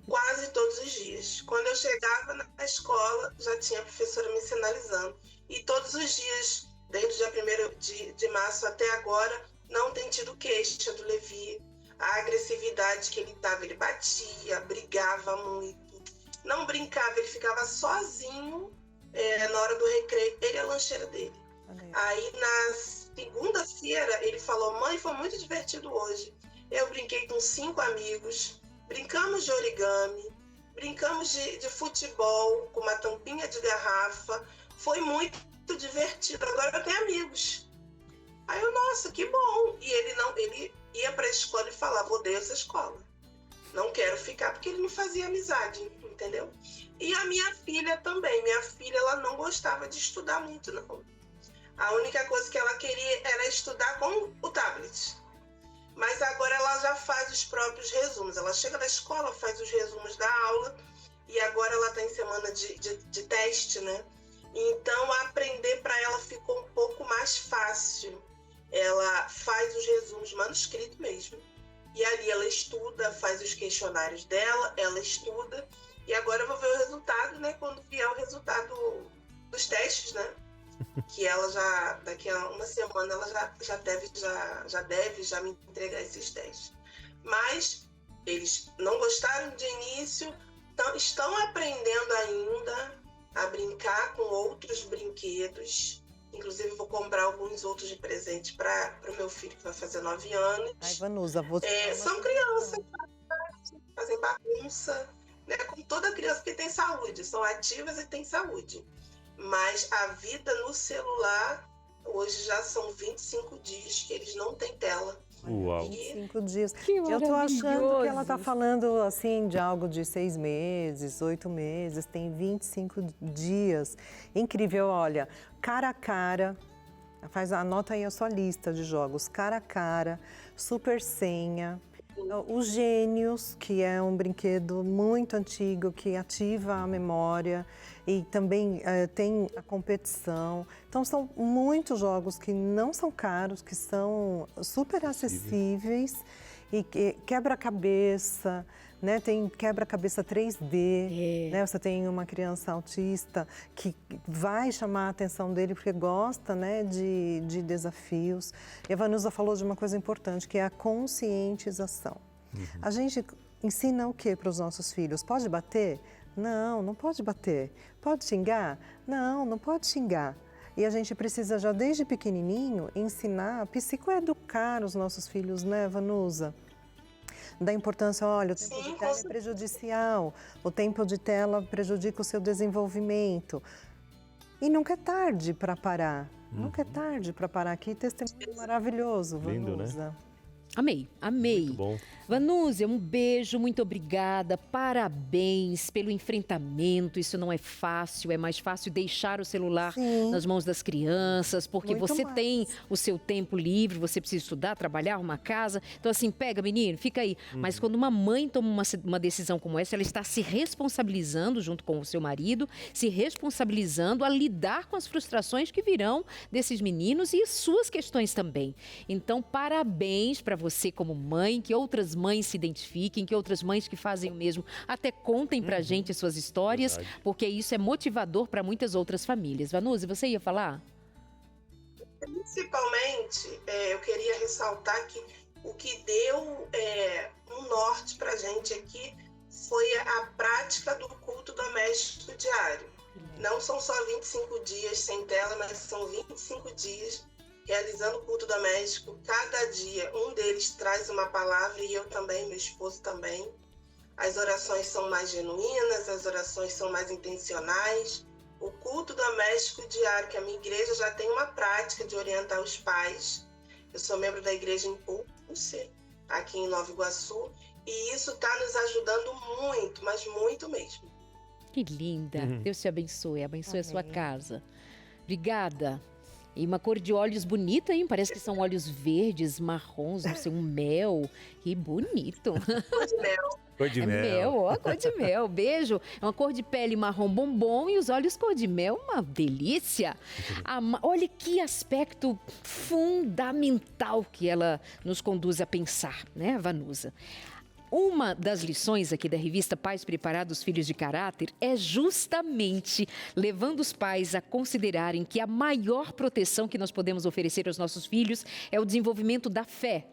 Quase todos os dias. Quando eu chegava na escola, já tinha a professora me sinalizando. E todos os dias, desde o dia 1º de março até agora, não tem tido queixa do Levi. A agressividade que ele estava, ele batia, brigava muito. Não brincava, ele ficava sozinho na hora do recreio, ele e a lancheira dele. Aí, na segunda-feira, ele falou, mãe, foi muito divertido hoje. Eu brinquei com 5 amigos, brincamos de origami, brincamos de futebol com uma tampinha de garrafa. Foi muito divertido. Agora eu tenho amigos. Aí eu, nossa, que bom. E ele ia para a escola e falava, odeio essa escola. Não quero ficar, porque ele não fazia amizade, entendeu? E a minha filha também. Minha filha, ela não gostava de estudar muito, não. A única coisa que ela queria era estudar com o tablet. Mas agora ela já faz os próprios resumos. Ela chega na escola, faz os resumos da aula, e agora ela está em semana de teste, né? Então, aprender para ela ficou um pouco mais fácil. Ela faz os resumos manuscritos mesmo. E ali ela estuda, faz os questionários dela, ela estuda. E agora eu vou ver o resultado, né? Quando vier o resultado dos testes, né? Que ela já, daqui a uma semana, ela já deve me entregar esses testes. Mas eles não gostaram de início, estão aprendendo ainda a brincar com outros brinquedos. Inclusive, vou comprar alguns outros de presente para o meu filho, que vai fazer 9 anos. Ai, Vanusa, você São crianças, fazem bagunça, né? Como toda criança que tem saúde, são ativas e têm saúde. Mas a vida no celular, hoje já são 25 dias que eles não têm tela. Uau. 25 dias. Que Eu tô achando que ela maravilhoso. tá falando assim de algo de 6 meses, 8 meses, tem 25 dias. Incrível, olha, cara a cara, anota aí a sua lista de jogos, cara a cara, super senha, os Gênios, que é um brinquedo muito antigo que ativa a memória e também tem a competição. Então, são muitos jogos que não são caros, que são super acessíveis e quebra-cabeça, né? Tem quebra-cabeça 3D, né? Você tem uma criança autista que vai chamar a atenção dele porque gosta, né, de desafios. E a Vanusa falou de uma coisa importante, que é a conscientização. A gente ensina o que para os nossos filhos? Pode bater? Não, não pode bater. Pode xingar? Não, não pode xingar. E a gente precisa já desde pequenininho ensinar, psicoeducar os nossos filhos, né, Vanusa? Da importância, olha, o tempo de tela é prejudicial, o tempo de tela prejudica o seu desenvolvimento. E nunca é tarde para parar, nunca é tarde para parar. Que testemunho maravilhoso, Lindo, Vanusa. né? Amei, amei. Muito bom. Vanúzia, um beijo, muito obrigada, parabéns pelo enfrentamento, isso não é fácil, é mais fácil deixar o celular nas mãos das crianças, porque Muito você mais. tem o seu tempo livre, você precisa estudar, trabalhar, arrumar casa, então assim, pega menino, fica aí. Mas quando uma mãe toma uma decisão como essa, ela está se responsabilizando junto com o seu marido, se responsabilizando a lidar com as frustrações que virão desses meninos e as suas questões também. Então, parabéns para você como mãe, que outras mães se identifiquem, que outras mães que fazem o mesmo até contem pra gente suas histórias, Verdade. porque isso é motivador para muitas outras famílias. Vanusa, você ia falar? Principalmente, eu queria ressaltar que o que deu um norte pra gente aqui foi a prática do culto doméstico diário. Não são só 25 dias sem tela, mas são 25 dias realizando o culto doméstico. Cada dia um deles traz uma palavra e eu também, meu esposo também. As orações são mais genuínas, as orações são mais intencionais. O culto doméstico diário, que a minha igreja já tem uma prática de orientar os pais. Eu sou membro da igreja Impulse, aqui em Nova Iguaçu, e isso está nos ajudando muito, mas muito mesmo. Que linda. Deus te abençoe a sua Amém. casa. Obrigada. E uma cor de olhos bonita, hein? Parece que são olhos verdes, marrons, não sei, um mel. Que bonito. Cor de mel. Cor de É mel. mel, ó, cor de mel. Beijo. É uma cor de pele marrom bombom e os olhos cor de mel, uma delícia. Olha que aspecto fundamental que ela nos conduz a pensar, né, Vanusa? Uma das lições aqui da revista Pais Preparados, Filhos de Caráter é justamente levando os pais a considerarem que a maior proteção que nós podemos oferecer aos nossos filhos é o desenvolvimento da fé.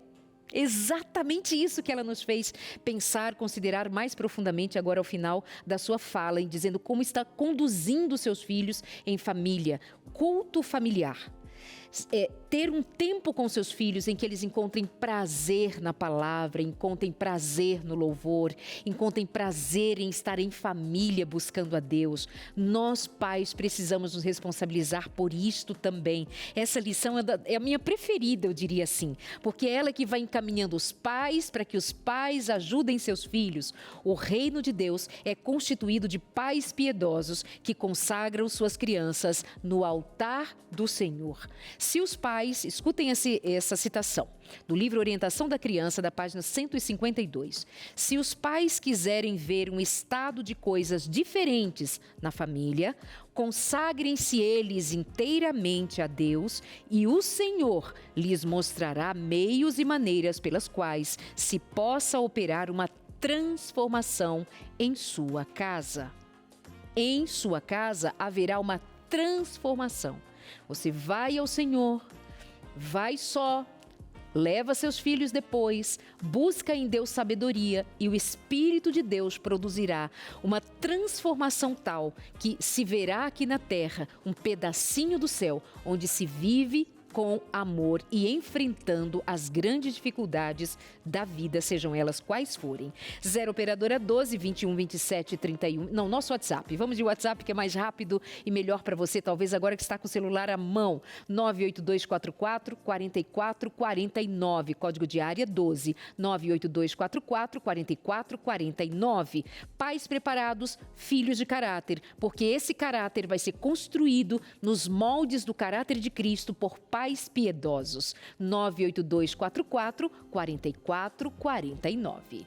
Exatamente isso que ela nos fez pensar, considerar mais profundamente agora ao final da sua fala, em dizendo como está conduzindo seus filhos em família, culto familiar. ter um tempo com seus filhos em que eles encontrem prazer na palavra, encontrem prazer no louvor, encontrem prazer em estar em família buscando a Deus. Nós, pais, precisamos nos responsabilizar por isto também. Essa lição é a minha preferida, eu diria assim, porque é ela que vai encaminhando os pais para que os pais ajudem seus filhos. O reino de Deus é constituído de pais piedosos que consagram suas crianças no altar do Senhor. Se os pais, escutem essa citação, do livro Orientação da Criança, da página 152. Se os pais quiserem ver um estado de coisas diferentes na família, consagrem-se eles inteiramente a Deus e o Senhor lhes mostrará meios e maneiras pelas quais se possa operar uma transformação em sua casa. Em sua casa haverá uma transformação. Você vai ao Senhor, vai só, leva seus filhos depois, busca em Deus sabedoria e o Espírito de Deus produzirá uma transformação tal que se verá aqui na terra um pedacinho do céu onde se vive com amor e enfrentando as grandes dificuldades da vida, sejam elas quais forem. 0 operadora 12 21 27 31. Não, nosso WhatsApp. Vamos de WhatsApp que é mais rápido e melhor para você, talvez agora que está com o celular à mão. 98244 4449. Código de área 12 98244 4449. Pais preparados, filhos de caráter, porque esse caráter vai ser construído nos moldes do caráter de Cristo por pais piedosos. 98244 4449.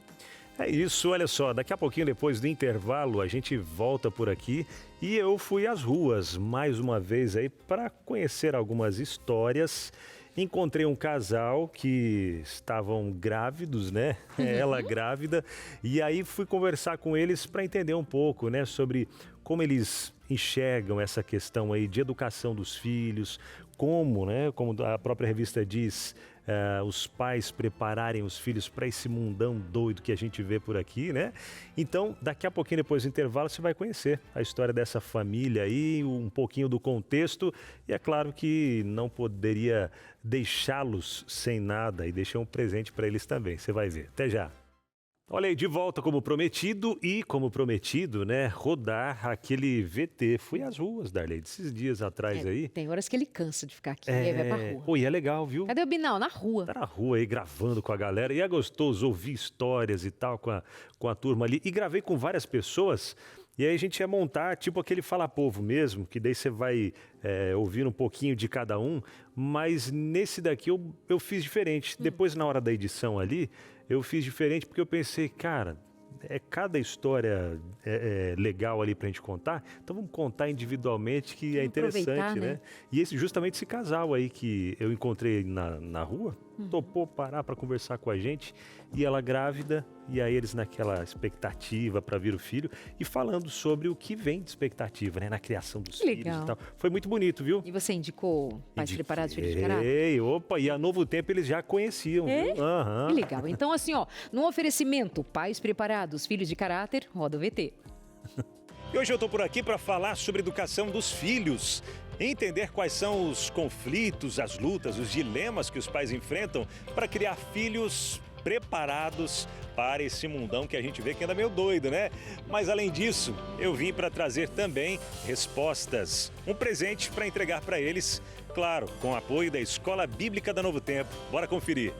É isso, olha só, daqui a pouquinho depois do intervalo a gente volta por aqui e eu fui às ruas mais uma vez aí para conhecer algumas histórias. Encontrei um casal que estavam grávidos, né? Ela grávida, e aí fui conversar com eles para entender um pouco, né, sobre como eles enxergam essa questão aí de educação dos filhos, como, né, como a própria revista diz, os pais prepararem os filhos para esse mundão doido que a gente vê por aqui, né? Então, daqui a pouquinho, depois do intervalo, você vai conhecer a história dessa família aí, um pouquinho do contexto. E é claro que não poderia deixá-los sem nada e deixei um presente para eles também. Você vai ver. Até já. Olha aí, de volta como prometido e como prometido, né, rodar aquele VT. Fui às ruas, Darley, esses dias atrás aí. Tem horas que ele cansa de ficar aqui e aí vai pra rua. Pô, e é legal, viu? Cadê o Binal? Na rua. Tá na rua aí, gravando com a galera. E é gostoso ouvir histórias e tal com a turma ali. E gravei com várias pessoas. E aí a gente ia montar tipo aquele Fala Povo mesmo, que daí você vai ouvir um pouquinho de cada um. Mas nesse daqui eu fiz diferente. Depois, na hora da edição ali, eu fiz diferente porque eu pensei, cara, cada história legal ali pra gente contar, então vamos contar individualmente que é interessante, né? E justamente esse casal aí que eu encontrei na rua, topou parar para conversar com a gente, e ela grávida, e aí eles naquela expectativa para vir o filho, e falando sobre o que vem de expectativa, né? Na criação dos filhos e tal. Foi muito bonito, viu? E você indicou Pais Preparados, Filhos de Caráter? E a Novo Tempo eles já conheciam, viu? Que legal. Então, assim, ó, no oferecimento Pais Preparados, Filhos de Caráter, roda o VT. E hoje eu estou por aqui para falar sobre educação dos filhos, entender quais são os conflitos, as lutas, os dilemas que os pais enfrentam para criar filhos preparados para esse mundão que a gente vê que anda meio doido, né? Mas além disso, eu vim para trazer também respostas, um presente para entregar para eles, claro, com o apoio da Escola Bíblica da Novo Tempo. Bora conferir.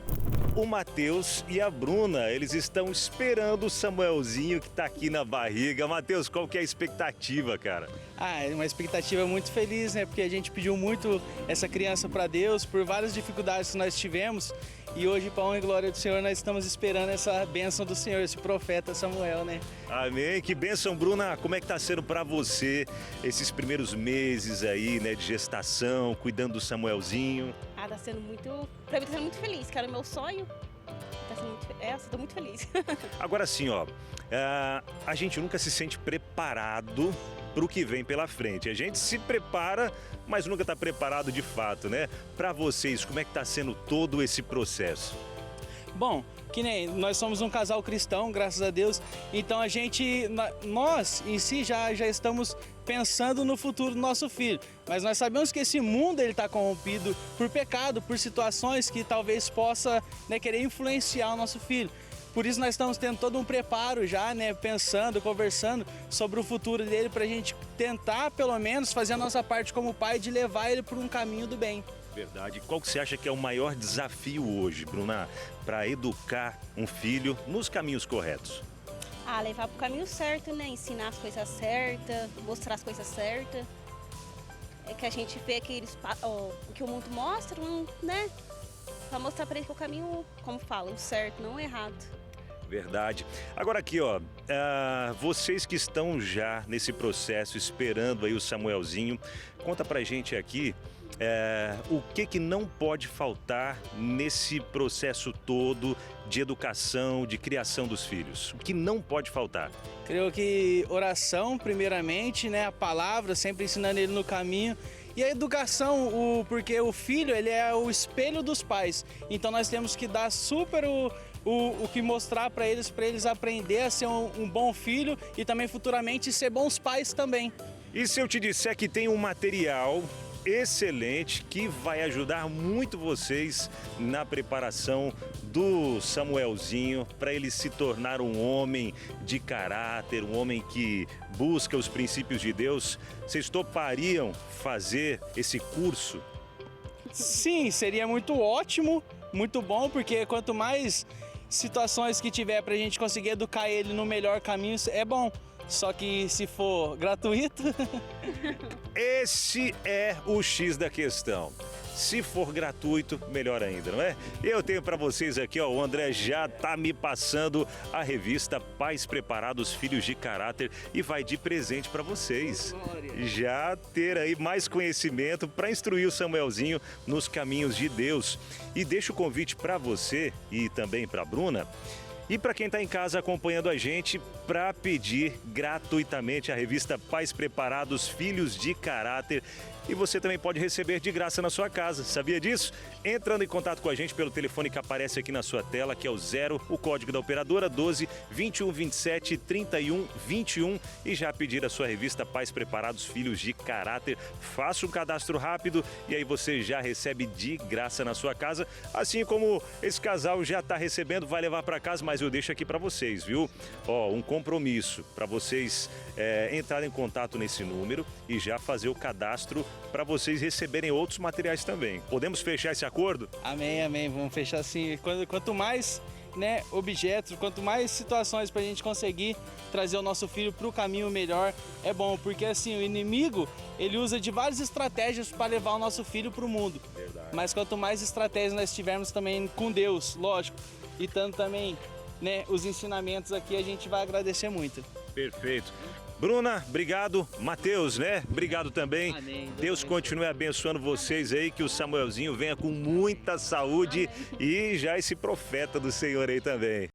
O Matheus e a Bruna, eles estão esperando o Samuelzinho que tá aqui na barriga. Matheus, qual que é a expectativa, cara? É uma expectativa muito feliz, né? Porque a gente pediu muito essa criança para Deus por várias dificuldades que nós tivemos. E hoje, para a honra e glória do Senhor, nós estamos esperando essa bênção do Senhor, esse profeta Samuel, né? Amém. Que bênção, Bruna. Como é que tá sendo para você esses primeiros meses aí, né, de gestação, cuidando do Samuelzinho? Tá sendo muito... Pra mim tá sendo muito feliz, que era o meu sonho. Tá sendo muito... tô muito feliz. Agora sim, ó, a gente nunca se sente preparado para o que vem pela frente. A gente se prepara, mas nunca está preparado de fato, né? Para vocês, como é que está sendo todo esse processo? Bom, que nem nós somos um casal cristão, graças a Deus, então nós em si já estamos pensando no futuro do nosso filho, mas nós sabemos que esse mundo ele está corrompido por pecado, por situações que talvez possa, né, querer influenciar o nosso filho. Por isso nós estamos tendo todo um preparo já, né, pensando, conversando sobre o futuro dele, para a gente tentar pelo menos fazer a nossa parte como pai de levar ele por um caminho do bem. Verdade. Qual que você acha que é o maior desafio hoje, Bruna, para educar um filho nos caminhos corretos? Levar pro caminho certo, né? Ensinar as coisas certas, mostrar as coisas certas. É que a gente vê que o que o mundo mostra, né? Pra mostrar para eles que o caminho, como fala, o certo, não o errado. Verdade. Agora aqui, ó, vocês que estão já nesse processo, esperando aí o Samuelzinho, conta pra gente aqui o que não pode faltar nesse processo todo de educação, de criação dos filhos. O que não pode faltar? Creio que oração, primeiramente, né? A palavra, sempre ensinando ele no caminho. E a educação, porque o filho, ele é o espelho dos pais. Então nós temos que dar super o que mostrar para eles aprender a ser um bom filho e também futuramente ser bons pais também. E se eu te disser que tem um material excelente que vai ajudar muito vocês na preparação do Samuelzinho para ele se tornar um homem de caráter, um homem que busca os princípios de Deus, vocês topariam fazer esse curso? Sim, seria muito ótimo, muito bom, porque quanto mais situações que tiver para a gente conseguir educar ele no melhor caminho, é bom. Só que se for gratuito... Esse é o X da questão. Se for gratuito, melhor ainda, não é? Eu tenho para vocês aqui, ó, o André já tá me passando a revista Pais Preparados, Filhos de Caráter, e vai de presente para vocês. Já ter aí mais conhecimento para instruir o Samuelzinho nos caminhos de Deus. E deixo o convite para você e também para Bruna. E para quem está em casa acompanhando a gente, para pedir gratuitamente a revista Pais Preparados, Filhos de Caráter. E você também pode receber de graça na sua casa, sabia disso? Entrando em contato com a gente pelo telefone que aparece aqui na sua tela, que é o 0, o código da operadora 12 21 27 31 21, e já pedir a sua revista Pais Preparados, Filhos de Caráter. Faça um cadastro rápido e aí você já recebe de graça na sua casa, assim como esse casal já está recebendo, vai levar para casa, mas eu deixo aqui para vocês, viu? Ó, um compromisso para vocês entrarem em contato nesse número e já fazer o cadastro para vocês receberem outros materiais também. Podemos fechar esse acordo? Amém, amém. Vamos fechar assim. Quanto mais, né, objetos, quanto mais situações para a gente conseguir trazer o nosso filho para o caminho melhor, é bom. Porque assim, o inimigo, ele usa de várias estratégias para levar o nosso filho para o mundo. Verdade. Mas quanto mais estratégias nós tivermos também com Deus, lógico, e tanto também, né, os ensinamentos aqui, a gente vai agradecer muito. Perfeito. Bruna, obrigado. Mateus, né? Obrigado também. Amém. Deus continue abençoando vocês aí, que o Samuelzinho venha com muita saúde. Amém. E já esse profeta do Senhor aí também.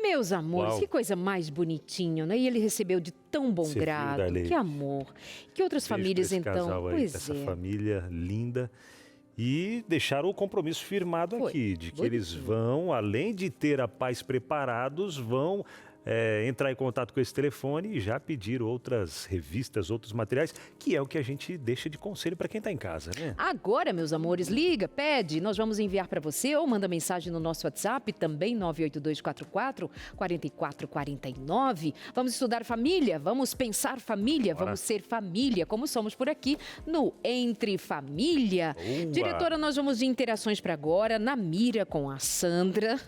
Meus amores, Uau. que coisa mais bonitinha, né? E ele recebeu de tão bom Você grado, viu, Dali? Que amor. Que outras Beijo famílias, pra esse então? casal aí, Pois essa é. família linda. E deixaram o compromisso firmado Foi. aqui, de que Bonitinho. eles vão, além de ter a Pais Preparados, vão entrar em contato com esse telefone e já pedir outras revistas, outros materiais, que é o que a gente deixa de conselho para quem está em casa, né? Agora, meus amores, liga, pede, nós vamos enviar para você ou manda mensagem no nosso WhatsApp, também 98244-4449. Vamos estudar família, vamos pensar família, Bora. Vamos ser família, como somos por aqui no Entre Família. Boa. Diretora, nós vamos de interações para agora, na mira com a Sandra.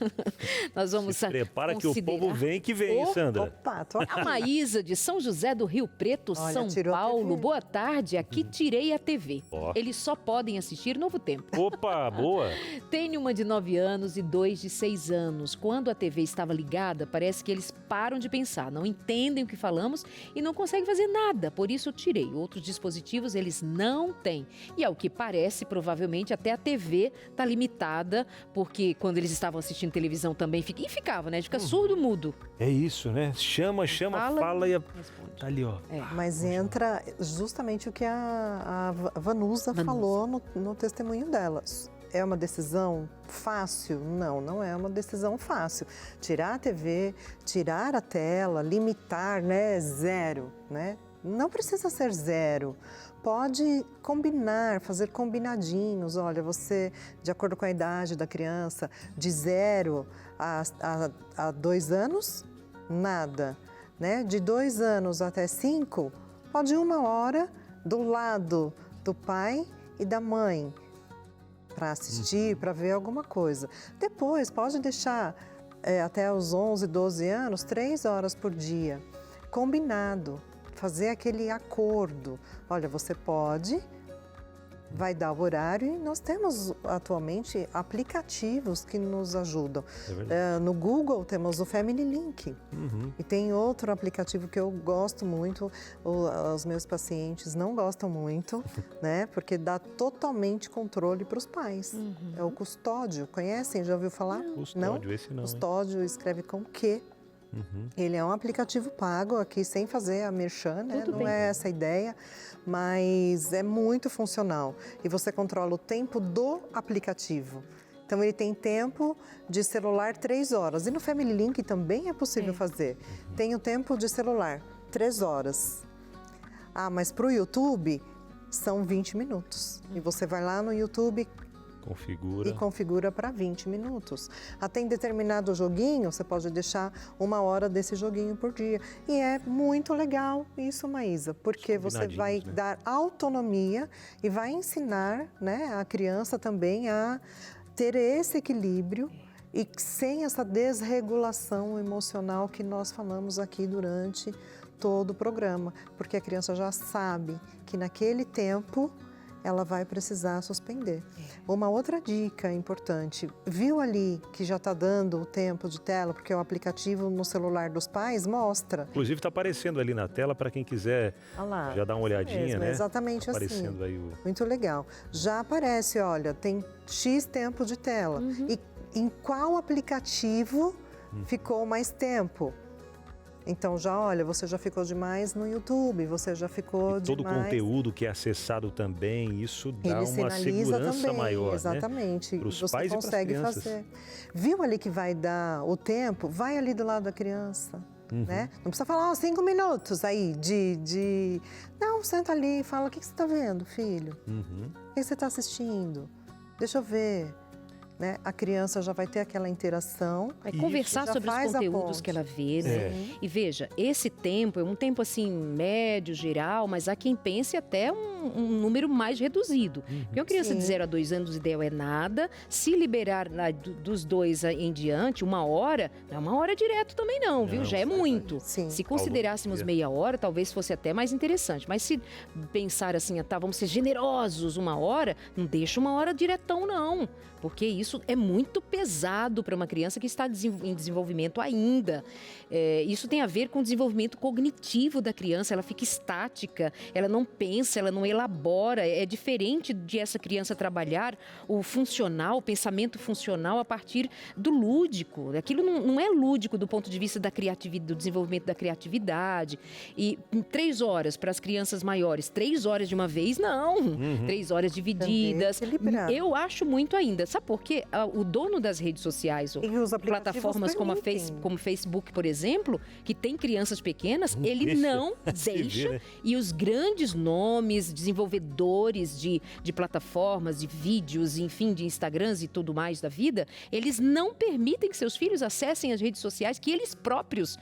Nós vamos Se prepara que o considerar- povo vem que vem, Sandra. Opa, tô aqui. A Maísa de São José do Rio Preto, Olha, São tirou a Paulo. TV. Boa tarde, aqui tirei a TV. Ó. Eles só podem assistir Novo Tempo. Opa, boa. Tenho uma de 9 anos e 2 de 6 anos. Quando a TV estava ligada, parece que eles param de pensar, não entendem o que falamos e não conseguem fazer nada. Por isso eu tirei. Outros dispositivos eles não têm. E ao que parece, provavelmente até a TV está limitada, porque quando eles estavam assistindo televisão também ficava, né? Fica surdo-mudo. É isso, né? Chama, fala e... responde. Tá ali, ó. É. Mas entra justamente o que a Vanusa falou no testemunho dela. é uma decisão fácil? Não, não é uma decisão fácil. Tirar a TV, tirar a tela, limitar, né, 0, né? Não precisa ser 0. Pode combinar, fazer combinadinhos. Olha, você, de acordo com a idade da criança, de 0 a 2 anos, nada, né? De 2 anos até 5, pode 1 hora do lado do pai e da mãe para assistir, para ver alguma coisa. Depois, pode deixar até os 11, 12 anos, 3 horas por dia, combinado. Fazer aquele acordo. Olha, você pode, vai dar o horário e nós temos atualmente aplicativos que nos ajudam. No Google temos o Family Link e tem outro aplicativo que eu gosto muito, os meus pacientes não gostam muito, né? Porque dá totalmente controle para os pais. É o Custódio, conhecem? Já ouviu falar? Custódio, esse não. Custódio escreve com Q. Ele é um aplicativo pago aqui, sem fazer a merchan, né? Não é essa a ideia, mas é muito funcional. E você controla o tempo do aplicativo. Então, ele tem tempo de celular 3 horas. E no Family Link também é possível fazer. Tem o tempo de celular, 3 horas. Ah, mas para o YouTube, são 20 minutos. E você vai lá no YouTube... Configura. E configura para 20 minutos. Até em determinado joguinho, você pode deixar 1 hora desse joguinho por dia. E é muito legal isso, Maísa, porque você vai dar autonomia e vai ensinar, né, a criança também a ter esse equilíbrio e sem essa desregulação emocional que nós falamos aqui durante todo o programa. Porque a criança já sabe que naquele tempo ela vai precisar suspender. Uma outra dica importante, viu ali que já está dando o tempo de tela, porque o aplicativo no celular dos pais mostra. Inclusive está aparecendo ali na tela para quem quiser já dar uma olhadinha, mesmo, né? Exatamente aparecendo assim. Aí Muito legal. Já aparece, olha, tem X tempo de tela. E em qual aplicativo ficou mais tempo? Então, olha, você já ficou demais no YouTube, você já ficou todo demais... Todo o conteúdo que é acessado também, isso dá Ele uma segurança também, maior, exatamente, né? Para os você pais consegue e para as crianças. fazer. Viu ali que vai dar o tempo? Vai ali do lado da criança, né? Não precisa falar 5 minutos aí Não, senta ali e fala, o que você está vendo, filho? O que você está assistindo? Deixa eu ver. Né? A criança já vai ter aquela interação. Vai conversar sobre os conteúdos que ela vê, né? E veja, esse tempo é um tempo assim médio, geral, mas há quem pense até um número mais reduzido. Porque uma criança de 0 a 2 anos, o ideal é nada. Se liberar dos 2 em diante, 1 hora, não é 1 hora direto também não, viu? Já é muito. Se considerássemos meia hora, talvez fosse até mais interessante. Mas se pensar assim, vamos ser generosos 1 hora, não deixa 1 hora diretão não. Porque isso é muito pesado para uma criança que está em desenvolvimento ainda. Isso tem a ver com o desenvolvimento cognitivo da criança, ela fica estática, ela não pensa, ela não elabora. É diferente de essa criança trabalhar o funcional, o pensamento funcional a partir do lúdico. Aquilo não é lúdico do ponto de vista da criatividade, do desenvolvimento da criatividade. E 3 horas para as crianças maiores, 3 horas de uma vez, não. 3 horas divididas. Eu acho muito ainda. Sabe por quê? O dono das redes sociais, plataformas como o Facebook, por exemplo, que tem crianças pequenas, ele não deixa. Né? E os grandes nomes, desenvolvedores de plataformas, de vídeos, enfim, de Instagrams e tudo mais da vida, eles não permitem que seus filhos acessem as redes sociais que eles próprios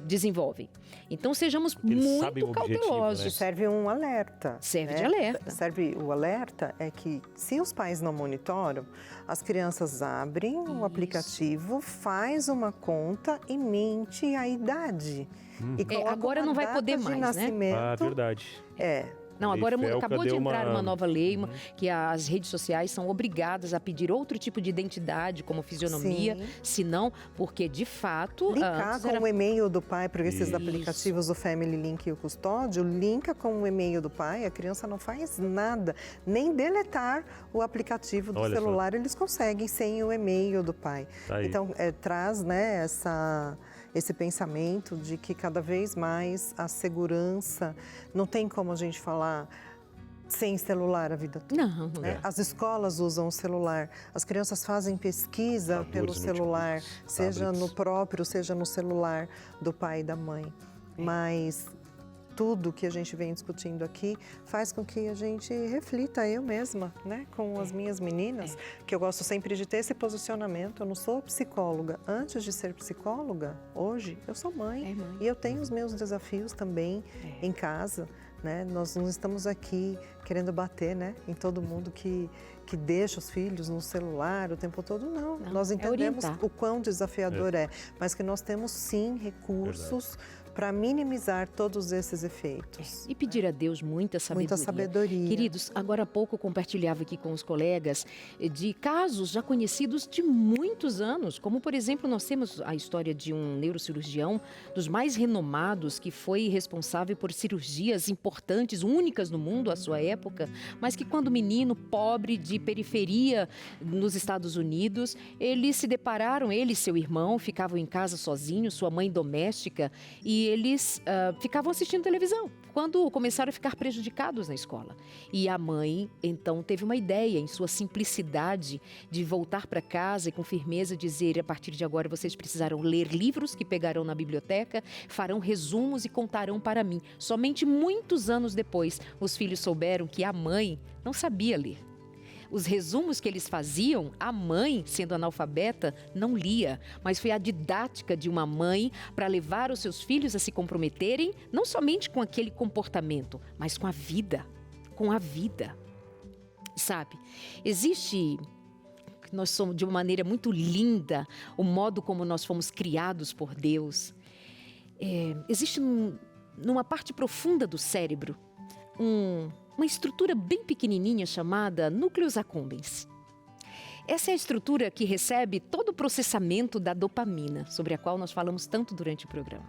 desenvolvem. Então, sejamos muito cautelosos. Né? Serve um alerta. Serve de alerta. O alerta é que, se os pais não monitoram, as crianças abrem o aplicativo, faz uma conta e mente a idade. E agora não vai poder mais, né? Ah, verdade. Não, agora acabou de entrar uma nova lei que as redes sociais são obrigadas a pedir outro tipo de identidade, como fisionomia, senão, porque de fato... Linkar com o e-mail do pai, porque esses aplicativos, o Family Link e o Custódio, linka com o e-mail do pai, a criança não faz nada, nem deletar o aplicativo do celular, eles conseguem sem o e-mail do pai. Então, traz, né, esse pensamento de que cada vez mais a segurança, não tem como a gente falar sem celular a vida toda. Não, Né? As escolas usam o celular, as crianças fazem pesquisa pelo celular, seja no próprio, seja no celular do pai e da mãe. Mas tudo que a gente vem discutindo aqui faz com que a gente reflita, eu mesma, né, com as minhas meninas, que eu gosto sempre de ter esse posicionamento. Eu não sou psicóloga. Antes de ser psicóloga, hoje, eu sou mãe. E eu tenho os meus desafios também em casa. Né? Nós não estamos aqui querendo bater, né, em todo mundo que deixa os filhos no celular o tempo todo, não. Nós entendemos o quão desafiador é, mas que nós temos sim recursos para minimizar todos esses efeitos. E pedir a Deus muita sabedoria. Muita sabedoria. Queridos, agora há pouco eu compartilhava aqui com os colegas de casos já conhecidos de muitos anos, como por exemplo nós temos a história de um neurocirurgião dos mais renomados que foi responsável por cirurgias importantes, únicas no mundo à sua época, mas que quando menino pobre de periferia nos Estados Unidos, eles se depararam, ele e seu irmão ficavam em casa sozinhos, sua mãe doméstica, e eles ficavam assistindo televisão quando começaram a ficar prejudicados na escola. E a mãe, então, teve uma ideia, em sua simplicidade, de voltar para casa e com firmeza dizer: a partir de agora vocês precisarão ler livros que pegarão na biblioteca, farão resumos e contarão para mim. Somente muitos anos depois, os filhos souberam que a mãe não sabia ler. Os resumos que eles faziam, a mãe, sendo analfabeta, não lia. Mas foi a didática de uma mãe para levar os seus filhos a se comprometerem, não somente com aquele comportamento, mas com a vida. Com a vida. Sabe, existe... Nós somos, de uma maneira muito linda, o modo como nós fomos criados por Deus. Existe numa parte profunda do cérebro uma estrutura bem pequenininha chamada núcleos accumbens. Essa é a estrutura que recebe todo o processamento da dopamina, sobre a qual nós falamos tanto durante o programa.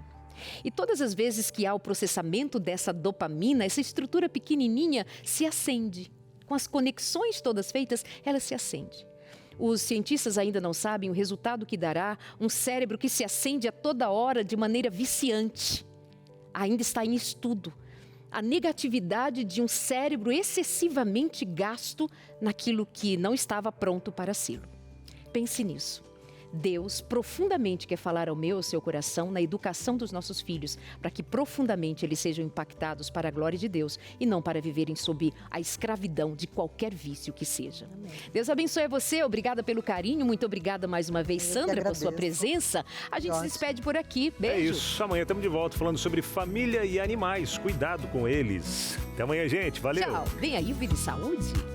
E todas as vezes que há o processamento dessa dopamina, essa estrutura pequenininha se acende. Com as conexões todas feitas, ela se acende. Os cientistas ainda não sabem o resultado que dará um cérebro que se acende a toda hora de maneira viciante. Ainda está em estudo. A negatividade de um cérebro excessivamente gasto naquilo que não estava pronto para ser. Pense nisso. Deus profundamente quer falar ao meu, ao seu coração, na educação dos nossos filhos, para que profundamente eles sejam impactados para a glória de Deus e não para viverem sob a escravidão de qualquer vício que seja. Amém. Deus abençoe você, obrigada pelo carinho, muito obrigada mais uma vez, Sandra, por sua presença. A gente se despede por aqui, beijo. É isso, amanhã estamos de volta falando sobre família e animais, cuidado com eles. Até amanhã, gente, valeu. Tchau, vem aí o Vida e Saúde.